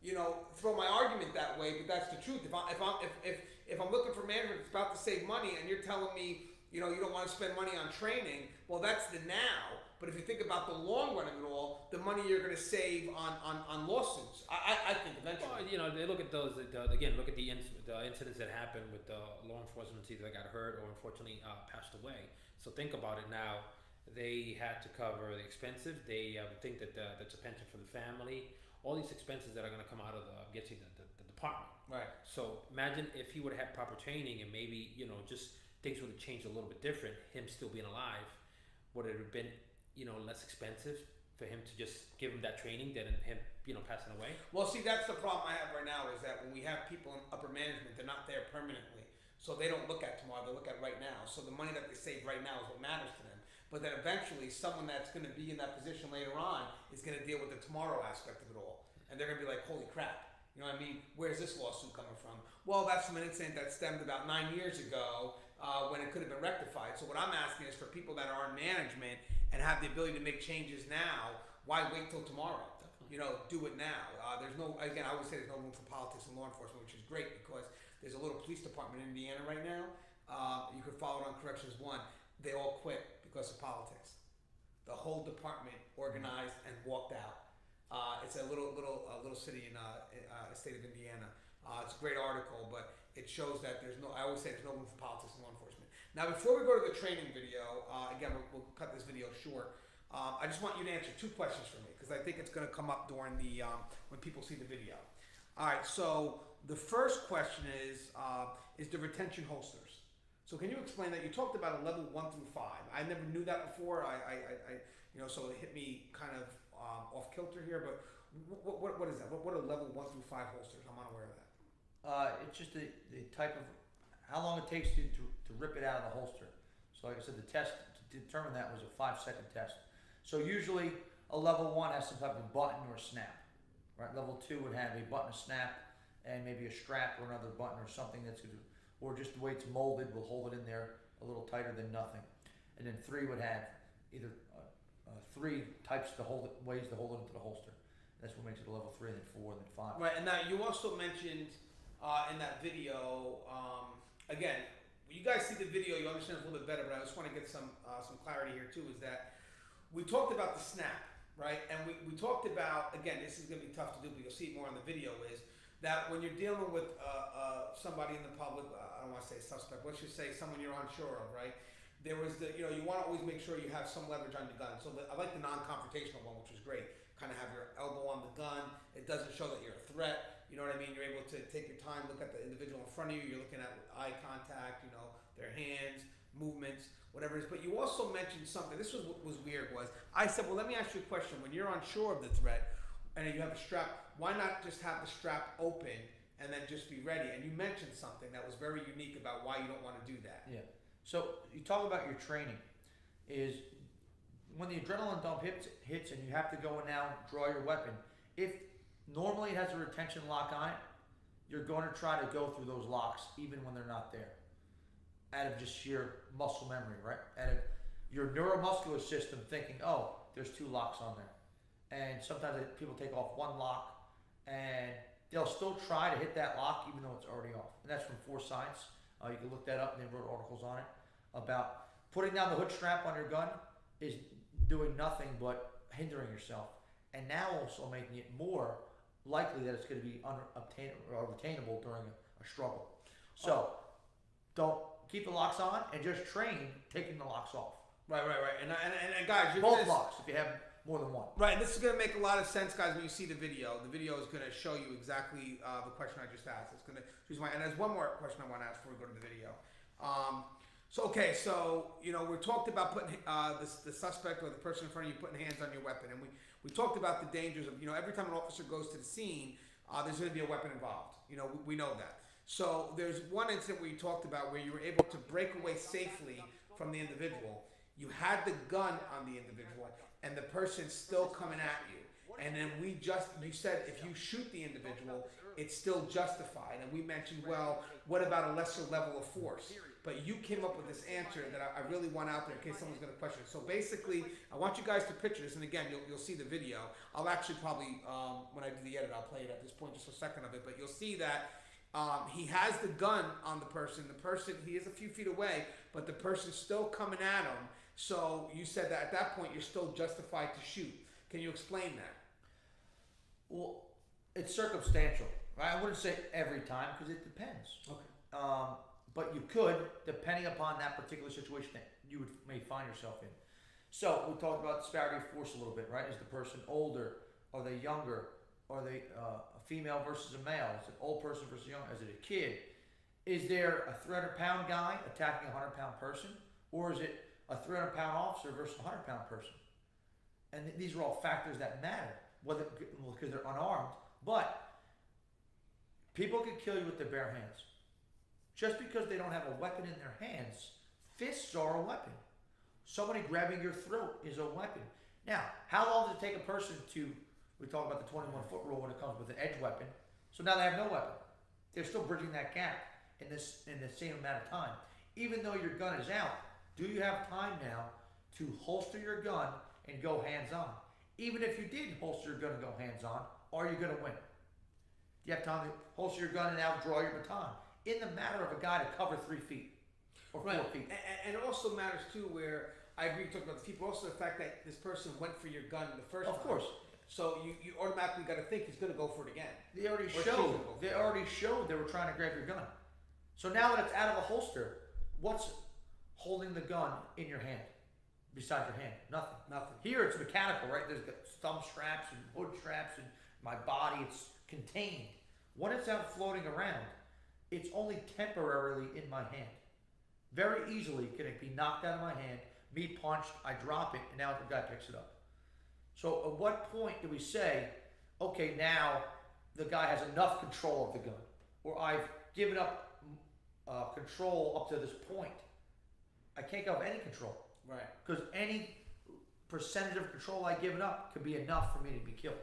you know, throw my argument that way, but that's the truth. If I'm looking for management that's about to save money and you're telling me, you know, you don't want to spend money on training, well, that's the now. But if you think about the long run of it all, the money you're going to save on lawsuits, I think eventually. Well, you know, they look at those. Again, look at the incidents that happened with the law enforcement either got hurt or unfortunately passed away. So think about it now. They had to cover the expenses. They think that that's a pension for the family. All these expenses that are going to come out of the department. Right. So imagine if he would have had proper training and maybe, you know, just things would have changed a little bit different. Him still being alive, would it have been, you know, less expensive for him to just give him that training than him, you know, passing away? Well, see, that's the problem I have right now is that when we have people in upper management, they're not there permanently. So they don't look at tomorrow, they look at right now. So the money that they save right now is what matters to them. But then eventually someone that's going to be in that position later on is going to deal with the tomorrow aspect of it all. And they're going to be like, holy crap. You know what I mean? Where's this lawsuit coming from? Well, that's from an incident that stemmed about 9 years ago when it could have been rectified. So what I'm asking is for people that are in management and have the ability to make changes now, why wait till tomorrow? Definitely. You know, do it now. There's no, again, I always say there's no room for politics and law enforcement, which is great because there's a little police department in Indiana right now. You could follow it on Corrections 1. They all quit because of politics. The whole department organized and walked out. It's a little city in the state of Indiana. It's a great article, but it shows that there's no. I always say there's no room for politics in law enforcement. Now, before we go to the training video, again, we'll cut this video short. I just want you to answer 2 questions for me because I think it's going to come up during the when people see the video. All right. So the first question is the retention holsters. So can you explain that? You talked about a level 1 through 5. I never knew that before. I you know, so it hit me kind of off kilter here. But what is that? What are level 1 through 5 holsters? I'm unaware of that. It's just the type of how long it takes you to rip it out of the holster. So like I said, the test to determine that was a 5-second test. So usually a level 1 has some type of button or snap. Right? Level 2 would have a button, a snap, and maybe a strap or another button or something that's going to, or just the way it's molded will hold it in there a little tighter than nothing. And then 3 would have either 3 types to hold it, ways to hold it into the holster. That's what makes it a level 3, and then 4, and then 5. Right, and now you also mentioned in that video, again, when you guys see the video, you understand it a little bit better, but I just want to get some clarity here too, is that we talked about the snap, right? And we talked about, again, this is going to be tough to do, but you'll see it more on the video, is that when you're dealing with somebody in the public, I don't want to say suspect, let's just say someone you're unsure of, right? There was the, you know, you want to always make sure you have some leverage on your gun. So I like the non-confrontational one, which was great. Kind of have your elbow on the gun. It doesn't show that you're a threat. You know what I mean? You're able to take your time, look at the individual in front of you. You're looking at eye contact, you know, their hands, movements, whatever it is. But you also mentioned something. This was what was weird. Was I said, well, let me ask you a question. When you're unsure of the threat and you have a strap, why not just have the strap open and then just be ready? And you mentioned something that was very unique about why you don't want to do that. Yeah. So you talk about your training. Is when the adrenaline dump hits and you have to go and now draw your weapon. If normally it has a retention lock on it, you're going to try to go through those locks even when they're not there. Out of just sheer muscle memory, right? Out of your neuromuscular system thinking, oh, there's 2 locks on there. And sometimes people take off 1 lock and they'll still try to hit that lock even though it's already off. And that's from Force Science. You can look that up, and they wrote articles on it about putting down the hood strap on your gun is doing nothing but hindering yourself. And now also making it more likely that it's going to be retainable during a struggle. So don't keep the locks on and just train taking the locks off. Right. And guys, you're both locks if you have more than one. Right, and this is going to make a lot of sense, guys, when you see the video. The video is going to show you exactly the question I just asked. It's going to choose and there's one more question I want to ask before we go to the video. So we talked about putting the suspect or the person in front of you putting hands on your weapon, and we talked about the dangers of every time an officer goes to the scene, there's going to be a weapon involved. We know that. So there's one incident where you talked about where you were able to break away safely from the individual. You had the gun on the individual, and the person's still coming at you. And then you said if you shoot the individual, it's still justified. And we mentioned, well, what about a lesser level of force? But you came up with this answer that I really want out there in case someone's going to question it. So basically, I want you guys to picture this. And again, you'll see the video. I'll actually probably, when I do the edit, I'll play it at this point, just a second of it. But you'll see that he has the gun on the person. The person, he is a few feet away, but the person's still coming at him. So you said that at that point, you're still justified to shoot. Can you explain that? Well, it's circumstantial, right? I wouldn't say every time because it depends. Okay. But you could, depending upon that particular situation that you may find yourself in. So we talked about disparity of force a little bit, right? Is the person older? Are they younger? Are they a female versus a male? Is it an old person versus young? Is it a kid? Is there a 300-pound guy attacking a 100-pound person? Or is it a 300-pound officer versus a 100-pound person? And these are all factors that matter, whether because they're unarmed. But people can kill you with their bare hands. Just because they don't have a weapon in their hands, fists are a weapon. Somebody grabbing your throat is a weapon. Now, how long does it take a person to, we talk about the 21-foot rule when it comes with an edge weapon, so now they have no weapon. They're still bridging that gap in the same amount of time. Even though your gun is out, do you have time now to holster your gun and go hands-on? Even if you did holster your gun and go hands-on, are you going to win? Do you have time to holster your gun and now draw your baton? In the matter of a guy to cover 3 feet or 4 feet. And it also matters too where, I agree talking about the people, also the fact that this person went for your gun in the first time. Of course. So you automatically got to think he's going to go for it again. They already showed they were trying to grab your gun. So now that it's out of the holster, what's holding the gun in your hand? Besides your hand? Nothing. Here it's mechanical, right? There's thumb straps and hood straps and my body, it's contained. When it's out floating around, it's only temporarily in my hand. Very easily can it be knocked out of my hand, me punched, I drop it, and now the guy picks it up. So at what point do we say, okay, now the guy has enough control of the gun, or I've given up control up to this point? I can't give up any control. Right. Because any percentage of control I've given up could be enough for me to be killed.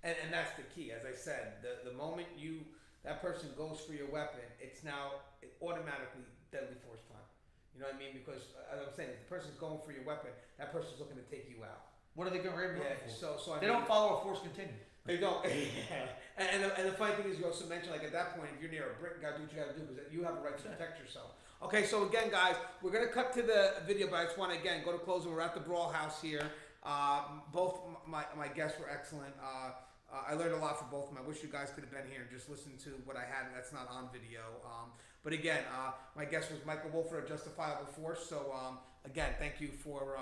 And that's the key. As I said, the moment that person goes for your weapon, it's now automatically deadly force time. You know what I mean? Because as I'm saying, if the person's going for your weapon, that person's looking to take you out. What are they going to rape for? So they don't follow a force continuum. They don't. and the funny thing is, you also mentioned, like, at that point, if you're near a brick, you got to do what you got to do because you have a right to protect yourself. Okay, so again, guys, we're going to cut to the video, but I just want to, again, go to closing. We're at the Brawl House here. Both my guests were excellent. I learned a lot from both of them. I wish you guys could have been here and just listened to what I had. That's not on video. But again, my guest was Michael Wolhfert of Justifiable Force. So again, thank you for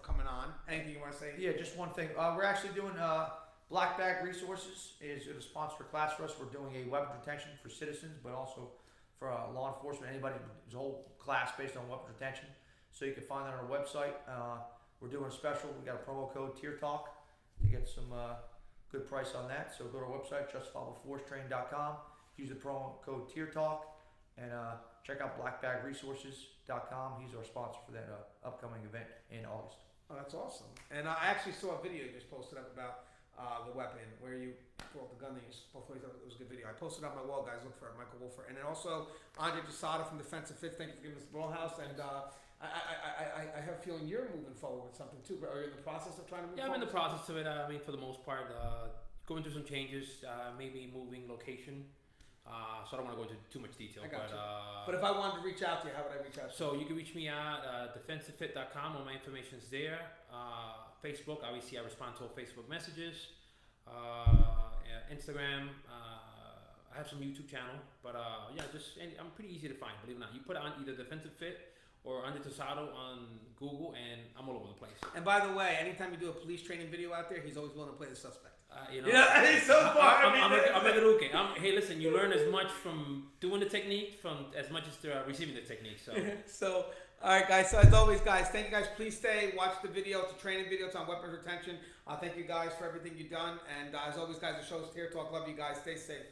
coming on. Anything you want to say? Yeah, just one thing. We're actually doing Black Bag Resources is a sponsor class for us. We're doing a weapons retention for citizens, but also for law enforcement, anybody. There's a whole class based on weapons retention. So you can find that on our website. We're doing a special. We got a promo code Tier Talk to get some good price on that. So go to our website, justifiableforcetraining.com. Use the promo code Tier Talk and check out blackbagresources.com. He's our sponsor for that upcoming event in August. Oh, that's awesome. And I actually saw a video you just posted up about the weapon where you pulled the gun that you both ways. It was a good video. I posted on my wall, guys. Look for it, Michael Wolhfert. And then also Andre Tosado from Defensivefits. Thank you for giving us the Ballhouse. And I have a feeling you're moving forward with something too. Are you in the process of trying to move forward? I'm in the process of it. I mean, for the most part, going through some changes, maybe moving location. So I don't want to go into too much detail. But if I wanted to reach out to you, how would I reach out to you? So you can reach me at defensivefit.com. All my information is there. Facebook, obviously I respond to all Facebook messages. Instagram, I have some YouTube channel. But I'm pretty easy to find, believe it or not. You put on either Defensive Fit or Andre Tosado on Google, and I'm all over the place. And by the way, anytime you do a police training video out there, he's always willing to play the suspect. He's so far. I'm a garuke. Hey, listen, you learn as much from doing the technique as much as receiving the technique. So, all right, guys. So as always, guys, thank you guys. Please stay, watch the video. It's a training video. It's on weapons retention. Thank you guys for everything you've done. And as always, guys, the show's Tier Talk. Love you guys. Stay safe.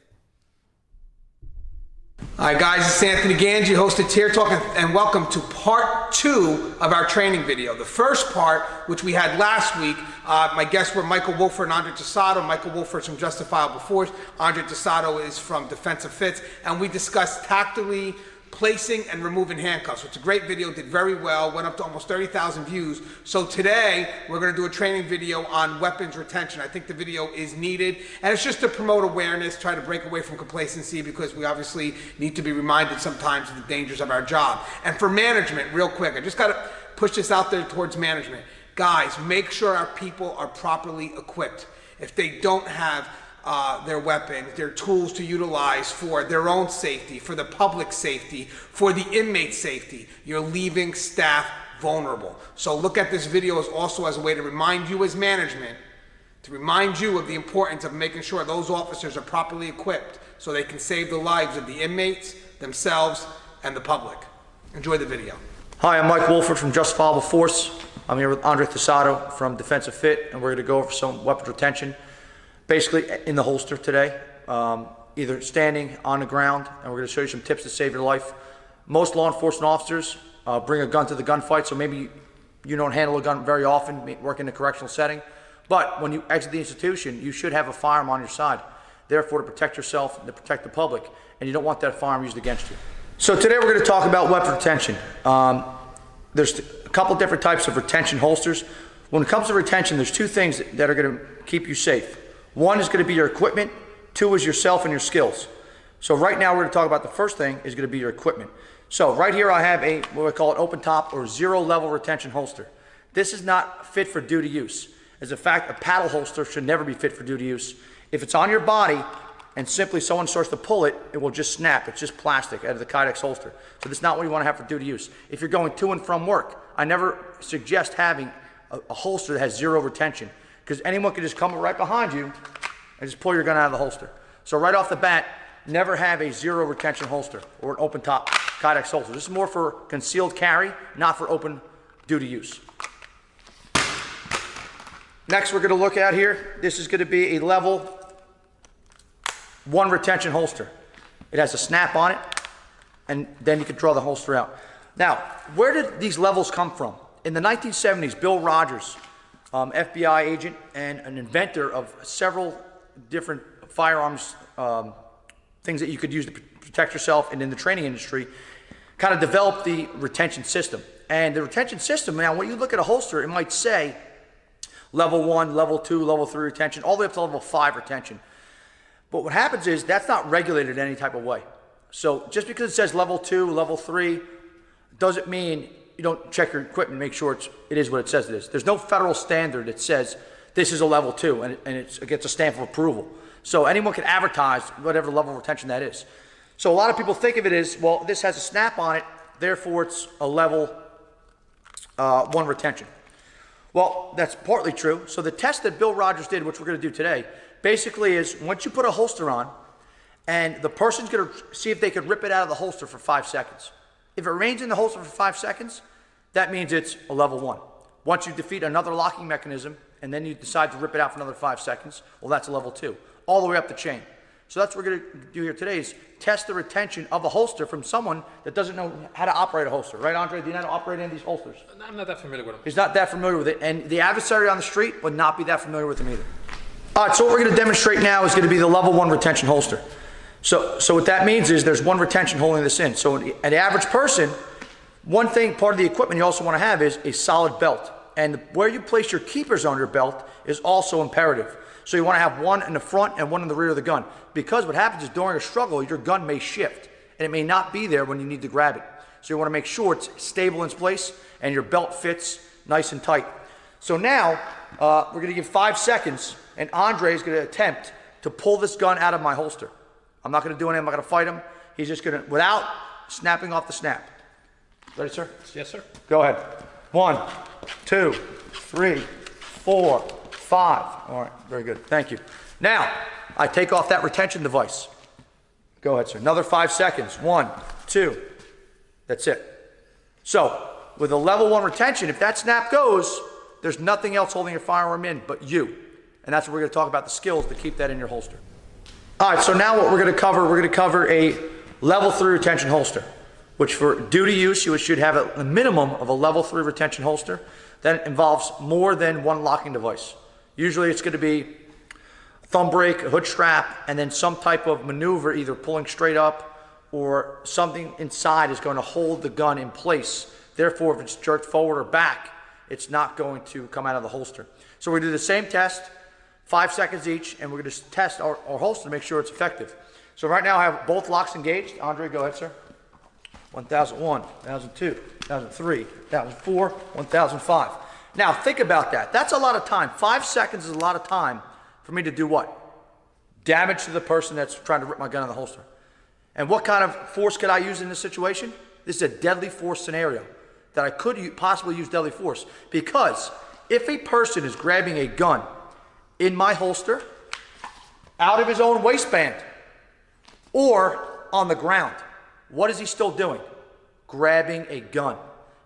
All right, guys, it's Anthony Gangi, host of Tier Talk, and welcome to part 2 of our training video. The first part, which we had last week, my guests were Michael Wolhfert and Andre Tosado. Michael Wolhfert is from Justifiable Force. Andre Tosado is from Defensivefits, and we discussed tactically placing and removing handcuffs. It's a great video, did very well, went up to almost 30,000 views. So today, we're gonna do a training video on weapons retention. I think the video is needed, and it's just to promote awareness, try to break away from complacency, because we obviously need to be reminded sometimes of the dangers of our job. And for management, real quick, I just gotta push this out there towards management. Guys, make sure our people are properly equipped. If they don't have their weapons, their tools to utilize for their own safety, for the public safety, for the inmate safety, you're leaving staff vulnerable. So look at this video also as a way to remind you as management, to remind you of the importance of making sure those officers are properly equipped so they can save the lives of the inmates, themselves, and the public. Enjoy the video. Hi, I'm Michael Wolhfert from Justifiable Force. I'm here with Andre Tosado from Defensive Fit, and we're going to go over some weapons retention. Basically in the holster today, either standing on the ground, and we're going to show you some tips to save your life. Most law enforcement officers bring a gun to the gunfight, so maybe you don't handle a gun very often, work in a correctional setting. But when you exit the institution, you should have a firearm on your side, therefore to protect yourself and to protect the public, and you don't want that firearm used against you. So today we're going to talk about weapons retention. There's a couple different types of retention holsters. When it comes to retention, there's two things that are going to keep you safe. One is going to be your equipment. Two is yourself and your skills. So right now we're going to talk about the first thing is going to be your equipment. So right here I have a, what we call an open top or 0 level retention holster. This is not fit for duty use. As a fact, a paddle holster should never be fit for duty use. If it's on your body and simply someone starts to pull it, it will just snap. It's just plastic out of the Kydex holster. So that's not what you want to have for duty use. If you're going to and from work, I never suggest having a holster that has 0 retention, because anyone can just come right behind you and just pull your gun out of the holster. So right off the bat, never have a 0 retention holster or an open top Kydex holster. This is more for concealed carry, not for open duty use. Next we're going to look at here, this is going to be a level 1 retention holster. It has a snap on it, and then you can draw the holster out. Now, where did these levels come from? In the 1970s, Bill Rogers, FBI agent and an inventor of several different firearms, things that you could use to protect yourself, and in the training industry, kind of developed the retention system. And the retention system, now when you look at a holster, it might say level 1, level 2, level 3 retention, all the way up to level 5 retention. But what happens is that's not regulated in any type of way. So just because it says level 2, level 3, doesn't mean you don't check your equipment and make sure it is what it says it is. There's no federal standard that says this is a level 2 and it gets a stamp of approval. So anyone can advertise whatever level of retention that is. So a lot of people think of it as, well, this has a snap on it, therefore it's a level 1 retention. Well, that's partly true. So the test that Bill Rogers did, which we're going to do today, basically is once you put a holster on and the person's going to see if they can rip it out of the holster for 5 seconds. If it remains in the holster for 5 seconds, that means it's a level 1. Once you defeat another locking mechanism, and then you decide to rip it out for another 5 seconds, well, that's a level 2, all the way up the chain. So that's what we're going to do here today is test the retention of a holster from someone that doesn't know how to operate a holster. Right, Andre? Do you know how to operate any of these holsters? I'm not that familiar with them. He's not that familiar with it, and the adversary on the street would not be that familiar with them either. All right, so what we're going to demonstrate now is going to be the level 1 retention holster. So what that means is there's one retention holding this in. So an average person, one thing, part of the equipment you also want to have is a solid belt. And where you place your keepers on your belt is also imperative. So you want to have one in the front and one in the rear of the gun. Because what happens is during a struggle, your gun may shift. And it may not be there when you need to grab it. So you want to make sure it's stable in its place and your belt fits nice and tight. So now, we're going to give 5 seconds, and Andre is going to attempt to pull this gun out of my holster. I'm not going to do anything. I'm not going to fight him. He's just going to, without snapping off the snap. Ready, sir? Yes, sir. Go ahead. 1, 2, 3, 4, 5. All right, very good. Thank you. Now, I take off that retention device. Go ahead, sir. Another 5 seconds. 1, 2. That's it. So, with a level 1 retention, if that snap goes, there's nothing else holding your firearm in but you. And that's what we're going to talk about, the skills to keep that in your holster. All right, so now what we're going to cover a level 3 retention holster, which for duty use, you should have a minimum of a level 3 retention holster that involves more than one locking device. Usually it's going to be a thumb brake, a hood strap, and then some type of maneuver, either pulling straight up or something inside is going to hold the gun in place. Therefore, if it's jerked forward or back, it's not going to come out of the holster. So we're going to do the same test, 5 seconds each, and we're going to test our holster to make sure it's effective. So right now I have both locks engaged. Andre, go ahead, sir. 1001, 1002, 1003, 1004, 1005. Now think about that. That's a lot of time. 5 seconds is a lot of time for me to do what? Damage to the person that's trying to rip my gun in the holster. And what kind of force could I use in this situation? This is a deadly force scenario that I could possibly use deadly force, because if a person is grabbing a gun in my holster, out of his own waistband, or on the ground, what is he still doing? Grabbing a gun.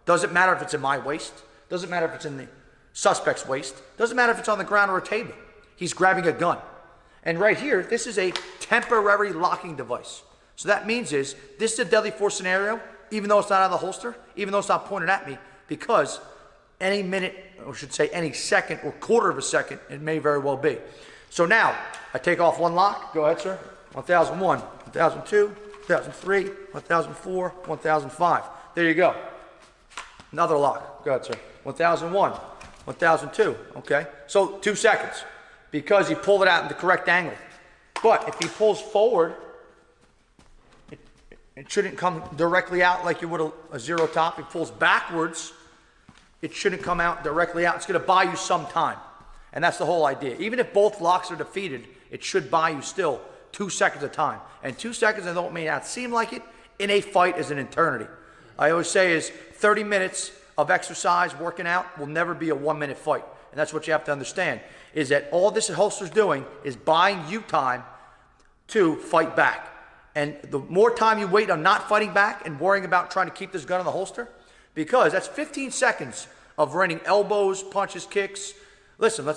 Doesn't matter if it's in my waist, doesn't matter if it's in the suspect's waist, doesn't matter if it's on the ground or a table. He's grabbing a gun. And right here, this is a temporary locking device. So that means this is a deadly force scenario, even though it's not out of the holster, even though it's not pointed at me, because any minute, or I should say any second or quarter of a second, it may very well be. So now, I take off one lock. Go ahead, sir. 1001, 1002, 1003, 1004, 1005. There you go. Another lock. Go ahead, sir. 1001, 1002. Okay. So 2 seconds, because he pulled it out in the correct angle. But if he pulls forward, it shouldn't come directly out like you would a zero top. If he pulls backwards, it shouldn't come out directly out. It's going to buy you some time. And that's the whole idea. Even if both locks are defeated, it should buy you still 2 seconds of time. And 2 seconds, I don't may not seem like it, in a fight is an eternity. I always say is 30 minutes of exercise, working out, will never be a 1-minute fight. And that's what you have to understand, is that all this holster's doing is buying you time to fight back. And the more time you wait on not fighting back and worrying about trying to keep this gun in the holster, because that's 15 seconds of running elbows, punches, kicks. Listen,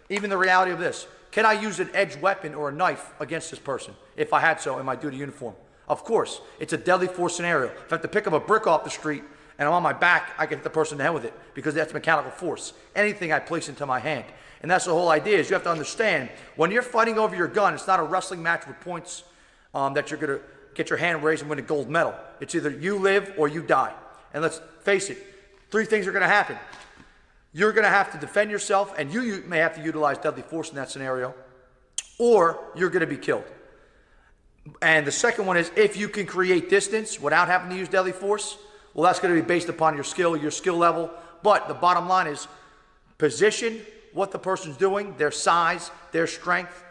even the reality of this. Can I use an edged weapon or a knife against this person if I had so in my duty uniform? Of course. It's a deadly force scenario. If I have to pick up a brick off the street and I'm on my back, I can hit the person in the head with it, because that's mechanical force. Anything I place into my hand. And that's the whole idea, is you have to understand, when you're fighting over your gun, it's not a wrestling match with points that you're going to get your hand raised and win a gold medal. It's either you live or you die. And let's face it, 3 things are going to happen. You're going to have to defend yourself, and you may have to utilize deadly force in that scenario, or you're going to be killed. And the second one is, if you can create distance without having to use deadly force, well, that's going to be based upon your skill level. But the bottom line is position, what the person's doing, their size, their strength,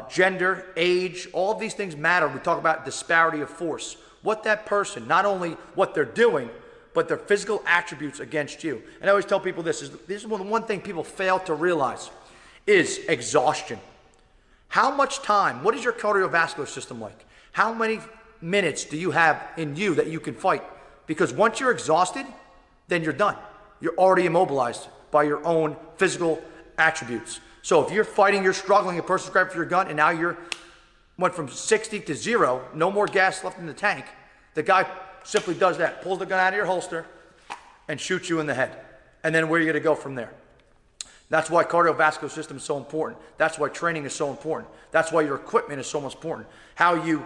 gender, age, all of these things matter. We talk about disparity of force. What that person, not only what they're doing, but their physical attributes against you. And I always tell people this is one thing people fail to realize is exhaustion. How much time, what is your cardiovascular system like? How many minutes do you have in you that you can fight? Because once you're exhausted, then you're done. You're already immobilized by your own physical attributes. So if you're fighting, you're struggling, a person's grabbing for your gun, and now you're went from 60 to 0, no more gas left in the tank, the guy simply does that, pulls the gun out of your holster and shoots you in the head. And then where are you gonna go from there? That's why cardiovascular system is so important. That's why training is so important. That's why your equipment is so much important. How you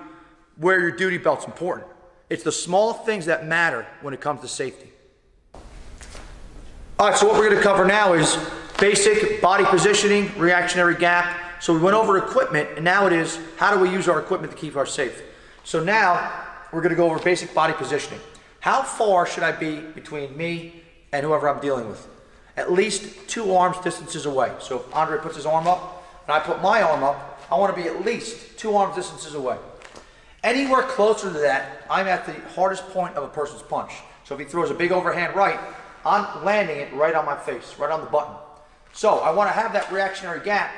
wear your duty belt's important. It's the small things that matter when it comes to safety. All right, so what we're gonna cover now is basic body positioning, reactionary gap. So we went over equipment, and now it is, how do we use our equipment to keep us safe? So now we're gonna go over basic body positioning. How far should I be between me and whoever I'm dealing with? At least 2 arms distances away. So if Andre puts his arm up and I put my arm up, I want to be at least 2 arms distances away. Anywhere closer to that, I'm at the hardest point of a person's punch. So if he throws a big overhand right, I'm landing it right on my face, right on the button. So I want to have that reactionary gap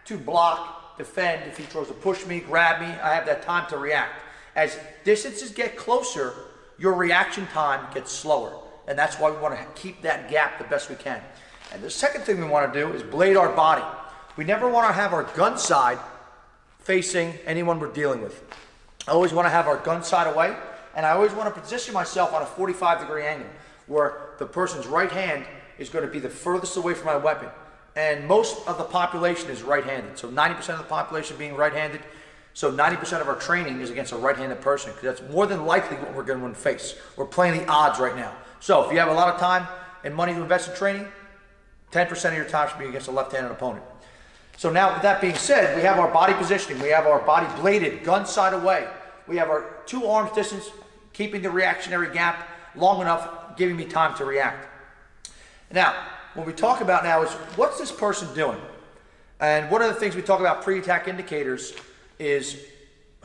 to block, defend. If he throws a push me, grab me, I have that time to react. As distances get closer, your reaction time gets slower. And that's why we want to keep that gap the best we can. And the second thing we want to do is blade our body. We never want to have our gun side facing anyone we're dealing with. I always want to have our gun side away, and I always want to position myself on a 45-degree angle where the person's right hand is going to be the furthest away from my weapon. And most of the population is right-handed. So 90% of the population being right-handed. So 90% of our training is against a right-handed person, because that's more than likely what we're going to face. We're playing the odds right now. So if you have a lot of time and money to invest in training, 10% of your time should be against a left-handed opponent. So now with that being said, we have our body positioning. We have our body bladed, gun side away. We have our 2 arms distance, keeping the reactionary gap long enough, giving me time to react. Now, what we talk about now is, what's this person doing? And one of the things we talk about pre-attack indicators is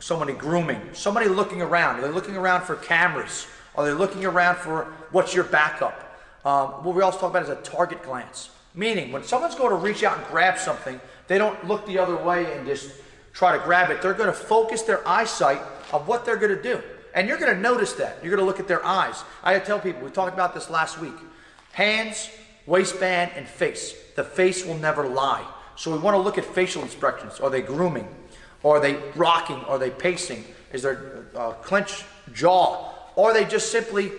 somebody grooming, somebody looking around. Are they looking around for cameras? Are they looking around for what's your backup? What we also talk about is a target glance. Meaning, when someone's going to reach out and grab something, they don't look the other way and just try to grab it. They're going to focus their eyesight on what they're going to do. And you're going to notice that. You're going to look at their eyes. I tell people, we talked about this last week. Hands, waistband, and face. The face will never lie. So we want to look at facial expressions. Are they grooming? Are they rocking? Are they pacing? Is there clenched jaw? Or are they just simply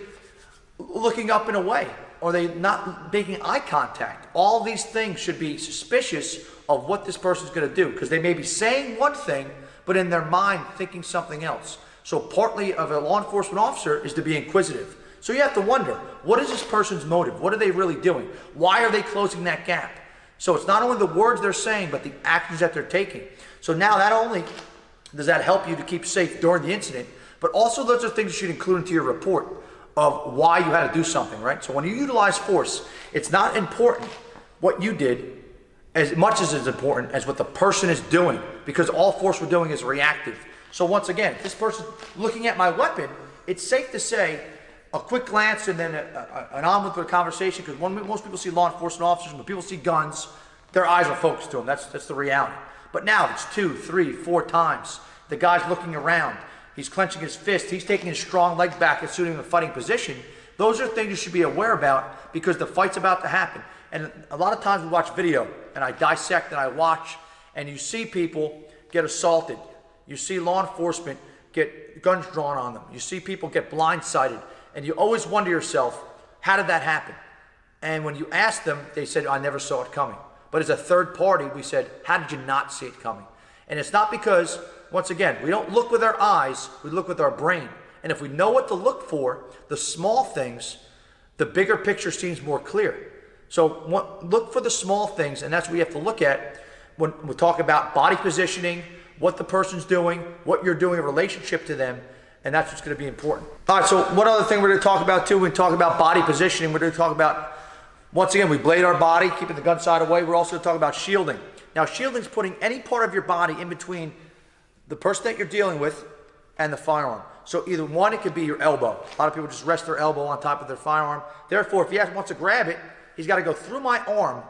looking up and away? Are they not making eye contact? All these things should be suspicious of what this person's going to do, because they may be saying one thing, but in their mind thinking something else. So partly of a law enforcement officer is to be inquisitive. So you have to wonder, what is this person's motive? What are they really doing? Why are they closing that gap? So it's not only the words they're saying, but the actions that they're taking. So now not only does that help you to keep safe during the incident, but also those are things you should include into your report of why you had to do something, right? So when you utilize force, it's not important what you did as much as it's important as what the person is doing, because all force we're doing is reactive. So once again, if this person's looking at my weapon, it's safe to say a quick glance and then an on with a conversation, because when most people see law enforcement officers, when people see guns, their eyes are focused to them. That's the reality. But now it's 2, 3, 4 times. The guy's looking around. He's clenching his fist. He's taking his strong leg back and suiting a fighting position. Those are things you should be aware about, because the fight's about to happen. And a lot of times we watch video and I dissect and I watch, and you see people get assaulted. You see law enforcement get guns drawn on them. You see people get blindsided. And you always wonder yourself, how did that happen? And when you ask them, they said, I never saw it coming. But as a third party, we said, how did you not see it coming? And it's not because, once again, we don't look with our eyes, we look with our brain. And if we know what to look for, the small things, the bigger picture seems more clear. So look for the small things, and that's what we have to look at when we talk about body positioning, what the person's doing, what you're doing in relationship to them, and that's what's going to be important. All right, so one other thing we're going to talk about too, when we talk about body positioning, we're going to talk about, once again, we blade our body, keeping the gun side away. We're also going to talk about shielding. Now, shielding is putting any part of your body in between the person that you're dealing with and the firearm. So either one, it could be your elbow. A lot of people just rest their elbow on top of their firearm. Therefore, if he wants to grab it, he's got to go through my arm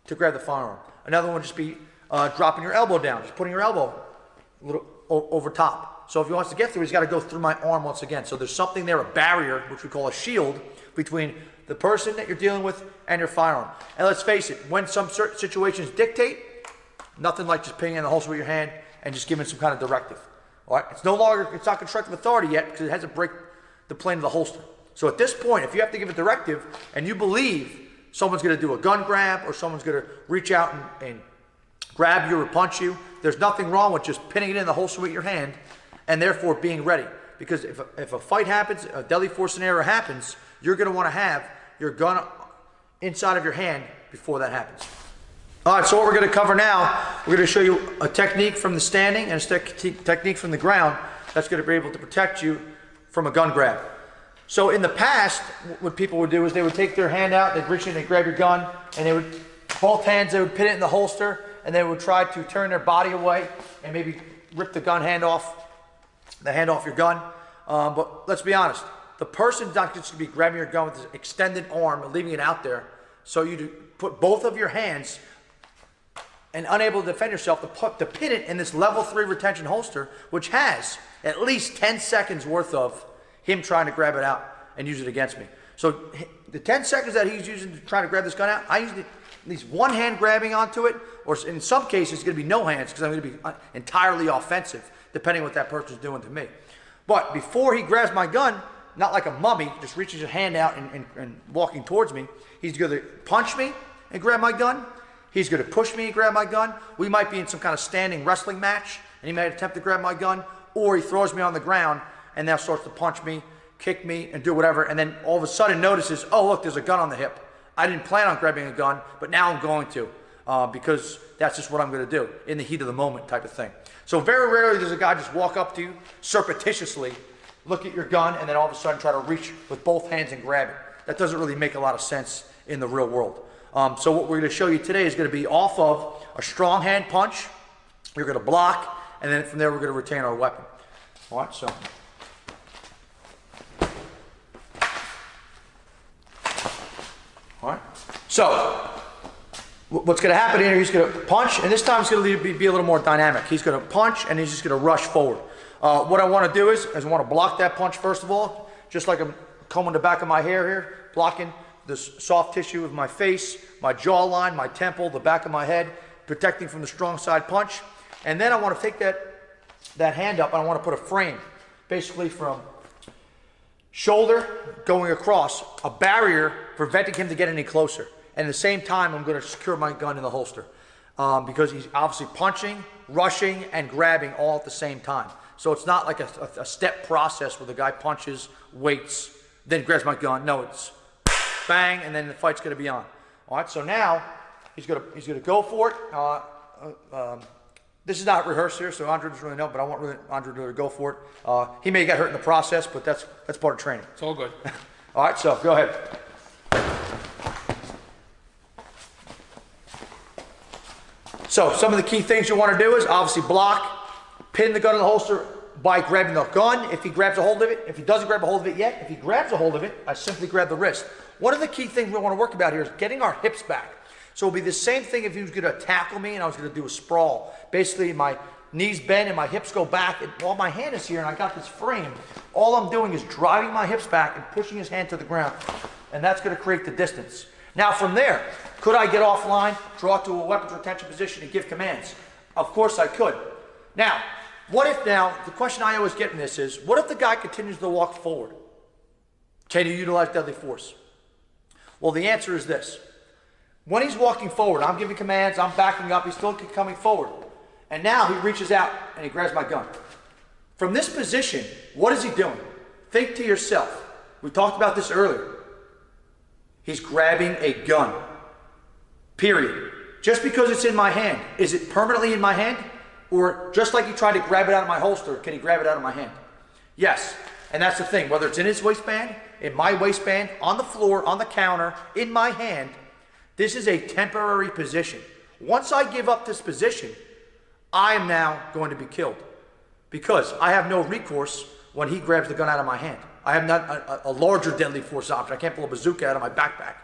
to grab the firearm. Another one would just be dropping your elbow down, just putting your elbow a little over top. So if he wants to get through, he's got to go through my arm once again. So there's something there, a barrier, which we call a shield, between the person that you're dealing with and your firearm. And let's face it, when some certain situations dictate, nothing like just pinning in the holster with your hand and just giving some kind of directive. All right? It's not constructive authority yet because it hasn't break the plane of the holster. So at this point, if you have to give a directive and you believe someone's going to do a gun grab or someone's going to reach out and grab you or punch you, there's nothing wrong with just pinning it in the holster with your hand and therefore being ready. Because if a fight happens, a deadly force scenario happens, you're going to want to have your gun inside of your hand before that happens. All right, so what we're going to cover now, we're going to show you a technique from the standing and a technique from the ground that's going to be able to protect you from a gun grab. So in the past, what people would do is they would take their hand out, they'd reach in, they'd grab your gun, and they would, both hands, they would pin it in the holster, and they would try to turn their body away and maybe rip the hand off your gun. But let's be honest, the person's not just going to be grabbing your gun with his extended arm and leaving it out there. So you put both of your hands and unable to defend yourself to pin it in this level 3 retention holster, which has at least 10 seconds worth of him trying to grab it out and use it against me. So the 10 seconds that he's using to try to grab this gun out, I usually at least one hand grabbing onto it, or in some cases it's going to be no hands because I'm going to be entirely offensive, depending on what that person's doing to me. But before he grabs my gun, not like a mummy, just reaches his hand out and walking towards me, he's going to punch me and grab my gun. He's going to push me and grab my gun. We might be in some kind of standing wrestling match, and he might attempt to grab my gun, or he throws me on the ground and now starts to punch me, kick me, and do whatever, and then all of a sudden notices, oh, look, there's a gun on the hip. I didn't plan on grabbing a gun, but now I'm going to, because that's just what I'm going to do in the heat of the moment type of thing. So very rarely does a guy just walk up to you surreptitiously, look at your gun, and then all of a sudden try to reach with both hands and grab it. That doesn't really make a lot of sense in the real world. So what we're going to show you today is going to be off of a strong hand punch. You're going to block, and then from there we're going to retain our weapon. All right, so. All right. So what's going to happen here, he's going to punch, and this time it's going to be a little more dynamic. He's going to punch, and he's just going to rush forward. What I want to do is I want to block that punch first of all, just like I'm combing the back of my hair here, blocking the soft tissue of my face, my jawline, my temple, the back of my head, protecting from the strong side punch. And then I want to take that hand up, and I want to put a frame, basically from shoulder going across, a barrier preventing him to get any closer. And at the same time, I'm going to secure my gun in the holster because he's obviously punching, rushing, and grabbing all at the same time. So it's not like a step process where the guy punches, waits, then grabs my gun. No, it's bang, and then the fight's going to be on. All right, so now he's going to go for it. This is not rehearsed here, so Andre doesn't really know, but I want Andre to go for it. He may get hurt in the process, but that's part of training. It's all good. All right, so go ahead. So some of the key things you want to do is obviously block, pin the gun in the holster by grabbing the gun if he grabs a hold of it. If he doesn't grab a hold of it yet, if he grabs a hold of it, I simply grab the wrist. One of the key things we want to work about here is getting our hips back. So it'll be the same thing if he was going to tackle me and I was going to do a sprawl. Basically, my knees bend and my hips go back, and while my hand is here and I got this frame, all I'm doing is driving my hips back and pushing his hand to the ground, and that's going to create the distance. Now from there, could I get offline, draw to a weapons retention position and give commands? Of course I could. Now, what if the question I always get in this is, what if the guy continues to walk forward? Can you utilize deadly force? Well, the answer is this. When he's walking forward, I'm giving commands, I'm backing up, he's still coming forward. And now he reaches out and he grabs my gun. From this position, what is he doing? Think to yourself. We talked about this earlier. He's grabbing a gun. Period. Just because it's in my hand, is it permanently in my hand? Or just like he tried to grab it out of my holster, can he grab it out of my hand? Yes. And that's the thing. Whether it's in his waistband, in my waistband, on the floor, on the counter, in my hand, this is a temporary position. Once I give up this position, I am now going to be killed because I have no recourse when he grabs the gun out of my hand. I have not a larger deadly force option. I can't pull a bazooka out of my backpack.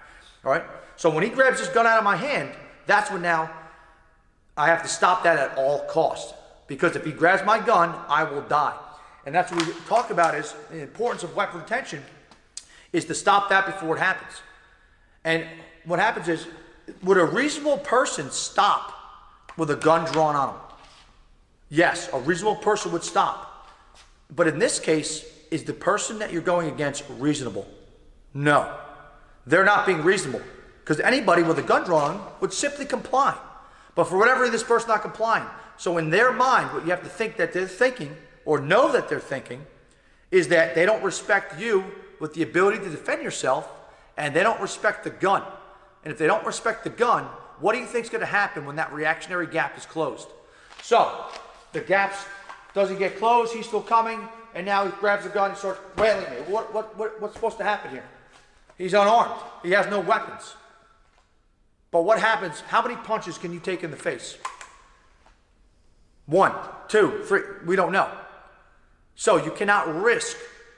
All right? So when he grabs this gun out of my hand, that's when now I have to stop that at all costs. Because if he grabs my gun, I will die. And that's what we talk about is the importance of weapon retention is to stop that before it happens. And what happens is, would a reasonable person stop with a gun drawn on him? Yes, a reasonable person would stop. But in this case, is the person that you're going against reasonable? No. They're not being reasonable. Because anybody with a gun drawn on them would simply comply. But for whatever reason, this person's not complying. So in their mind, what you have to think that they're thinking, or know that they're thinking, is that they don't respect you with the ability to defend yourself, and they don't respect the gun. And if they don't respect the gun, what do you think is going to happen when that reactionary gap is closed? So, the gap doesn't get closed, he's still coming, and now he grabs the gun and starts wailing me. What's supposed to happen here? He's unarmed. He has no weapons. But what happens, how many punches can you take in the face? 1, 2, 3, we don't know. So you cannot risk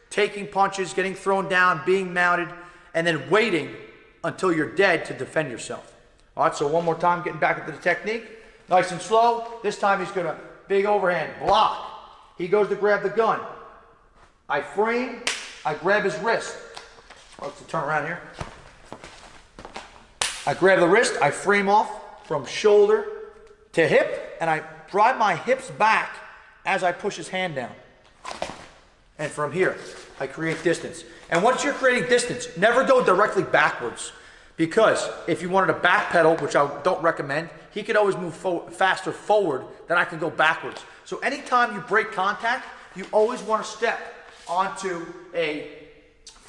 taking punches, getting thrown down, being mounted, and then waiting until you're dead to defend yourself. All right, so one more time, getting back into the technique. Nice and slow. This time he's going to big overhand, block. He goes to grab the gun. I frame, I grab his wrist. Let's turn around here. I grab the wrist, I frame off from shoulder to hip, and I drive my hips back as I push his hand down. And from here, I create distance. And once you're creating distance, never go directly backwards. Because if you wanted to backpedal, which I don't recommend, he could always move faster forward than I can go backwards. So anytime you break contact, you always want to step onto a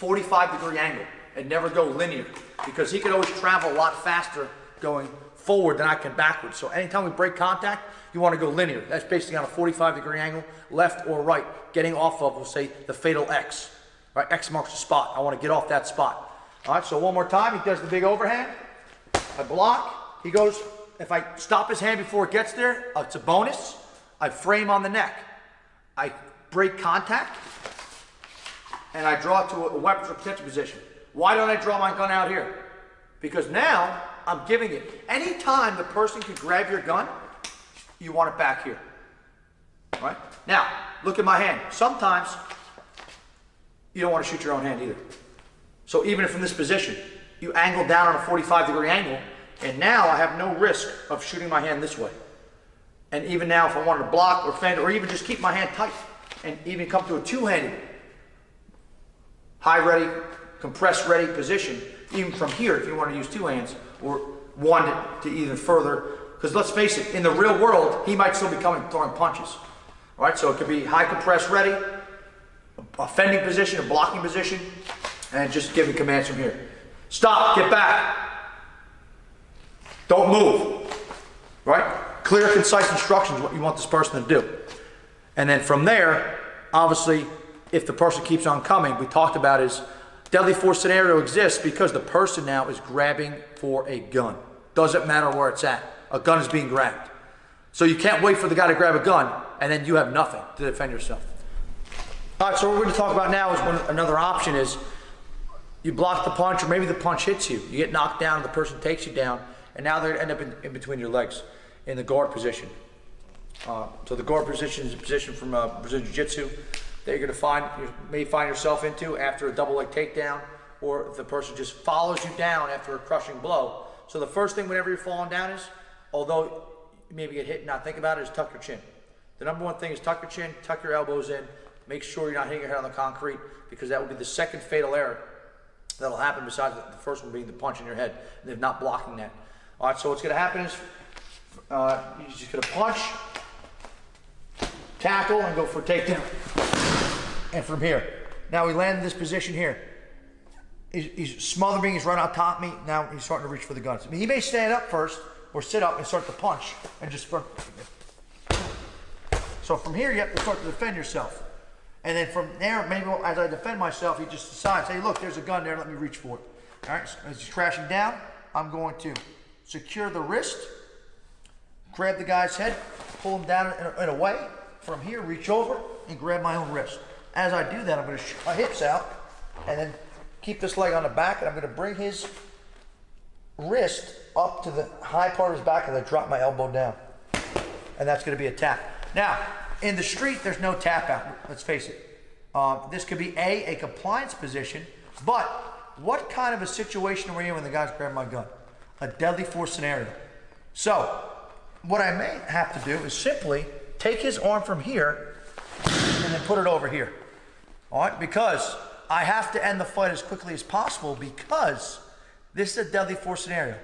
45-degree angle and never go linear. Because he could always travel a lot faster going forward than I can backwards. So anytime we break contact, you want to go linear. That's basically on a 45-degree angle, left or right, getting off of, we'll say, the fatal X. Right, X marks the spot. I want to get off that spot. All right, so one more time, he does the big overhand. I block. He goes, if I stop his hand before it gets there, it's a bonus. I frame on the neck. I break contact, and I draw to a weapons retention position. Why don't I draw my gun out here? Because now I'm giving it. Anytime the person can grab your gun, you want it back here. All right? Now, look at my hand. Sometimes you don't want to shoot your own hand either. So even if in this position, you angle down on a 45-degree angle, and now I have no risk of shooting my hand this way. And even now, if I wanted to block or fend, or even just keep my hand tight, and even come to a two-handed, high ready, compressed ready position, even from here, if you want to use two hands, or one to even further, because let's face it, in the real world, he might still be throwing punches. All right, so it could be high compressed ready, a fending position, a blocking position, and just giving commands from here. Stop, get back. Don't move. Right? Clear, concise instructions, what you want this person to do. And then from there, obviously, if the person keeps on coming, we talked about is deadly force scenario exists because the person now is grabbing for a gun. Doesn't matter where it's at. A gun is being grabbed. So you can't wait for the guy to grab a gun and then you have nothing to defend yourself. All right, so what we're going to talk about now is another option is you block the punch, or maybe the punch hits you. You get knocked down, the person takes you down, and now they end up in between your legs in the guard position. So the guard position is a position from Brazilian Jiu-Jitsu that you may find yourself into after a double leg takedown, or if the person just follows you down after a crushing blow. So the first thing whenever you're falling down is, although you maybe get hit and not think about it, is tuck your chin. The number one thing is tuck your chin, tuck your elbows in, make sure you're not hitting your head on the concrete, because that would be the second fatal error that'll happen besides the first one being the punch in your head, and they're not blocking that. All right, so what's going to happen is you're just going to punch, tackle, and go for a takedown. And from here, now we land in this position here. He's smothering me, he's right on top of me. Now he's starting to reach for the guns. I mean, he may stand up first or sit up and start to punch and just start. So from here, you have to start to defend yourself. And then from there, maybe as I defend myself, he just decides, hey, look, there's a gun there, let me reach for it. All right, so as he's crashing down, I'm going to secure the wrist, grab the guy's head, pull him down in a way. From here, reach over and grab my own wrist. As I do that, I'm going to shoot my hips out and then keep this leg on the back, and I'm going to bring his wrist up to the high part of his back and then drop my elbow down. and that's going to be a tap. Now, in the street, there's no tap out. Let's face it. This could be a compliance position, but what kind of a situation are we in when the guy's grabbing my gun? A deadly force scenario. So, what I may have to do is simply take his arm from here and then put it over here. All right, because I have to end the fight as quickly as possible because this is a deadly force scenario.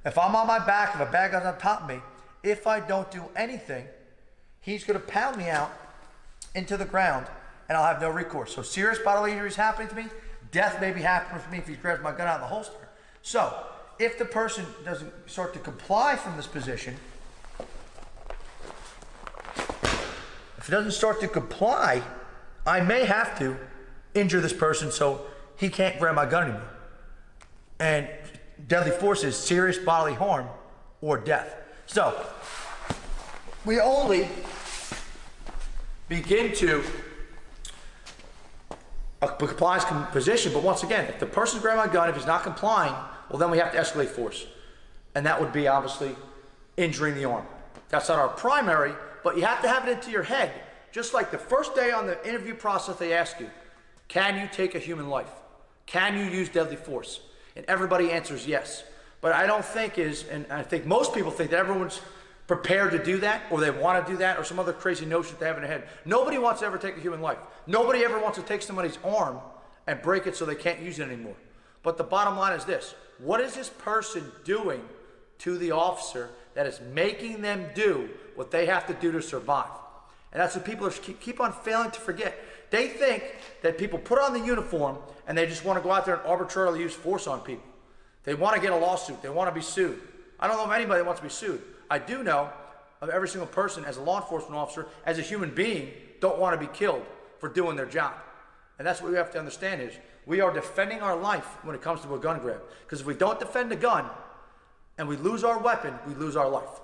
If I'm on my back, if a bad guy's on top of me, if I don't do anything, he's going to pound me out into the ground and I'll have no recourse. So serious bodily injury is happening to me. Death may be happening for me if he grabs my gun out of the holster. So if the person doesn't start to comply from this position, if he doesn't start to comply, I may have to injure this person so he can't grab my gun anymore. And deadly force is serious bodily harm or death. So we only begin to a compliance position, but once again, if the person's grabbing my gun, if he's not complying, well then we have to escalate force. And that would be obviously injuring the arm. That's not our primary, but you have to have it into your head. Just like the first day on the interview process, they ask you, can you take a human life? Can you use deadly force? And everybody answers yes. But I don't think and I think most people think that everyone's prepared to do that, or they want to do that, or some other crazy notion that they have in their head. Nobody wants to ever take a human life. Nobody ever wants to take somebody's arm and break it so they can't use it anymore. But the bottom line is this. What is this person doing to the officer that is making them do what they have to do to survive? And that's what people keep on failing to forget. They think that people put on the uniform and they just want to go out there and arbitrarily use force on people. They want to get a lawsuit. They want to be sued. I don't know of anybody that wants to be sued. I do know of every single person as a law enforcement officer, as a human being, don't want to be killed for doing their job. And that's what we have to understand is we are defending our life when it comes to a gun grab. Because if we don't defend the gun and we lose our weapon, we lose our life.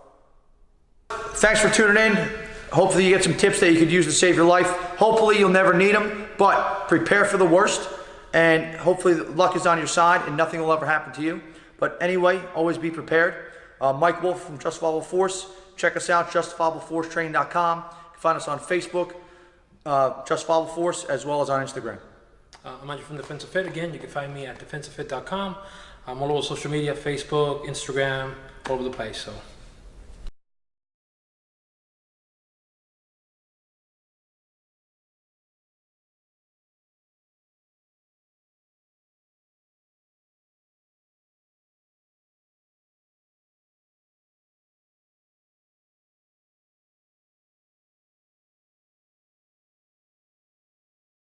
Thanks for tuning in. Hopefully you get some tips that you could use to save your life. Hopefully you'll never need them, but prepare for the worst. And hopefully luck is on your side and nothing will ever happen to you. But anyway, always be prepared. Mike Wolf from Justifiable Force. Check us out, justifiableforcetraining.com. You can find us on Facebook, Justifiable Force, as well as on Instagram. I'm Andre from Defensivefits. Again, you can find me at defensivefit.com. I'm all over social media, Facebook, Instagram, all over the place. So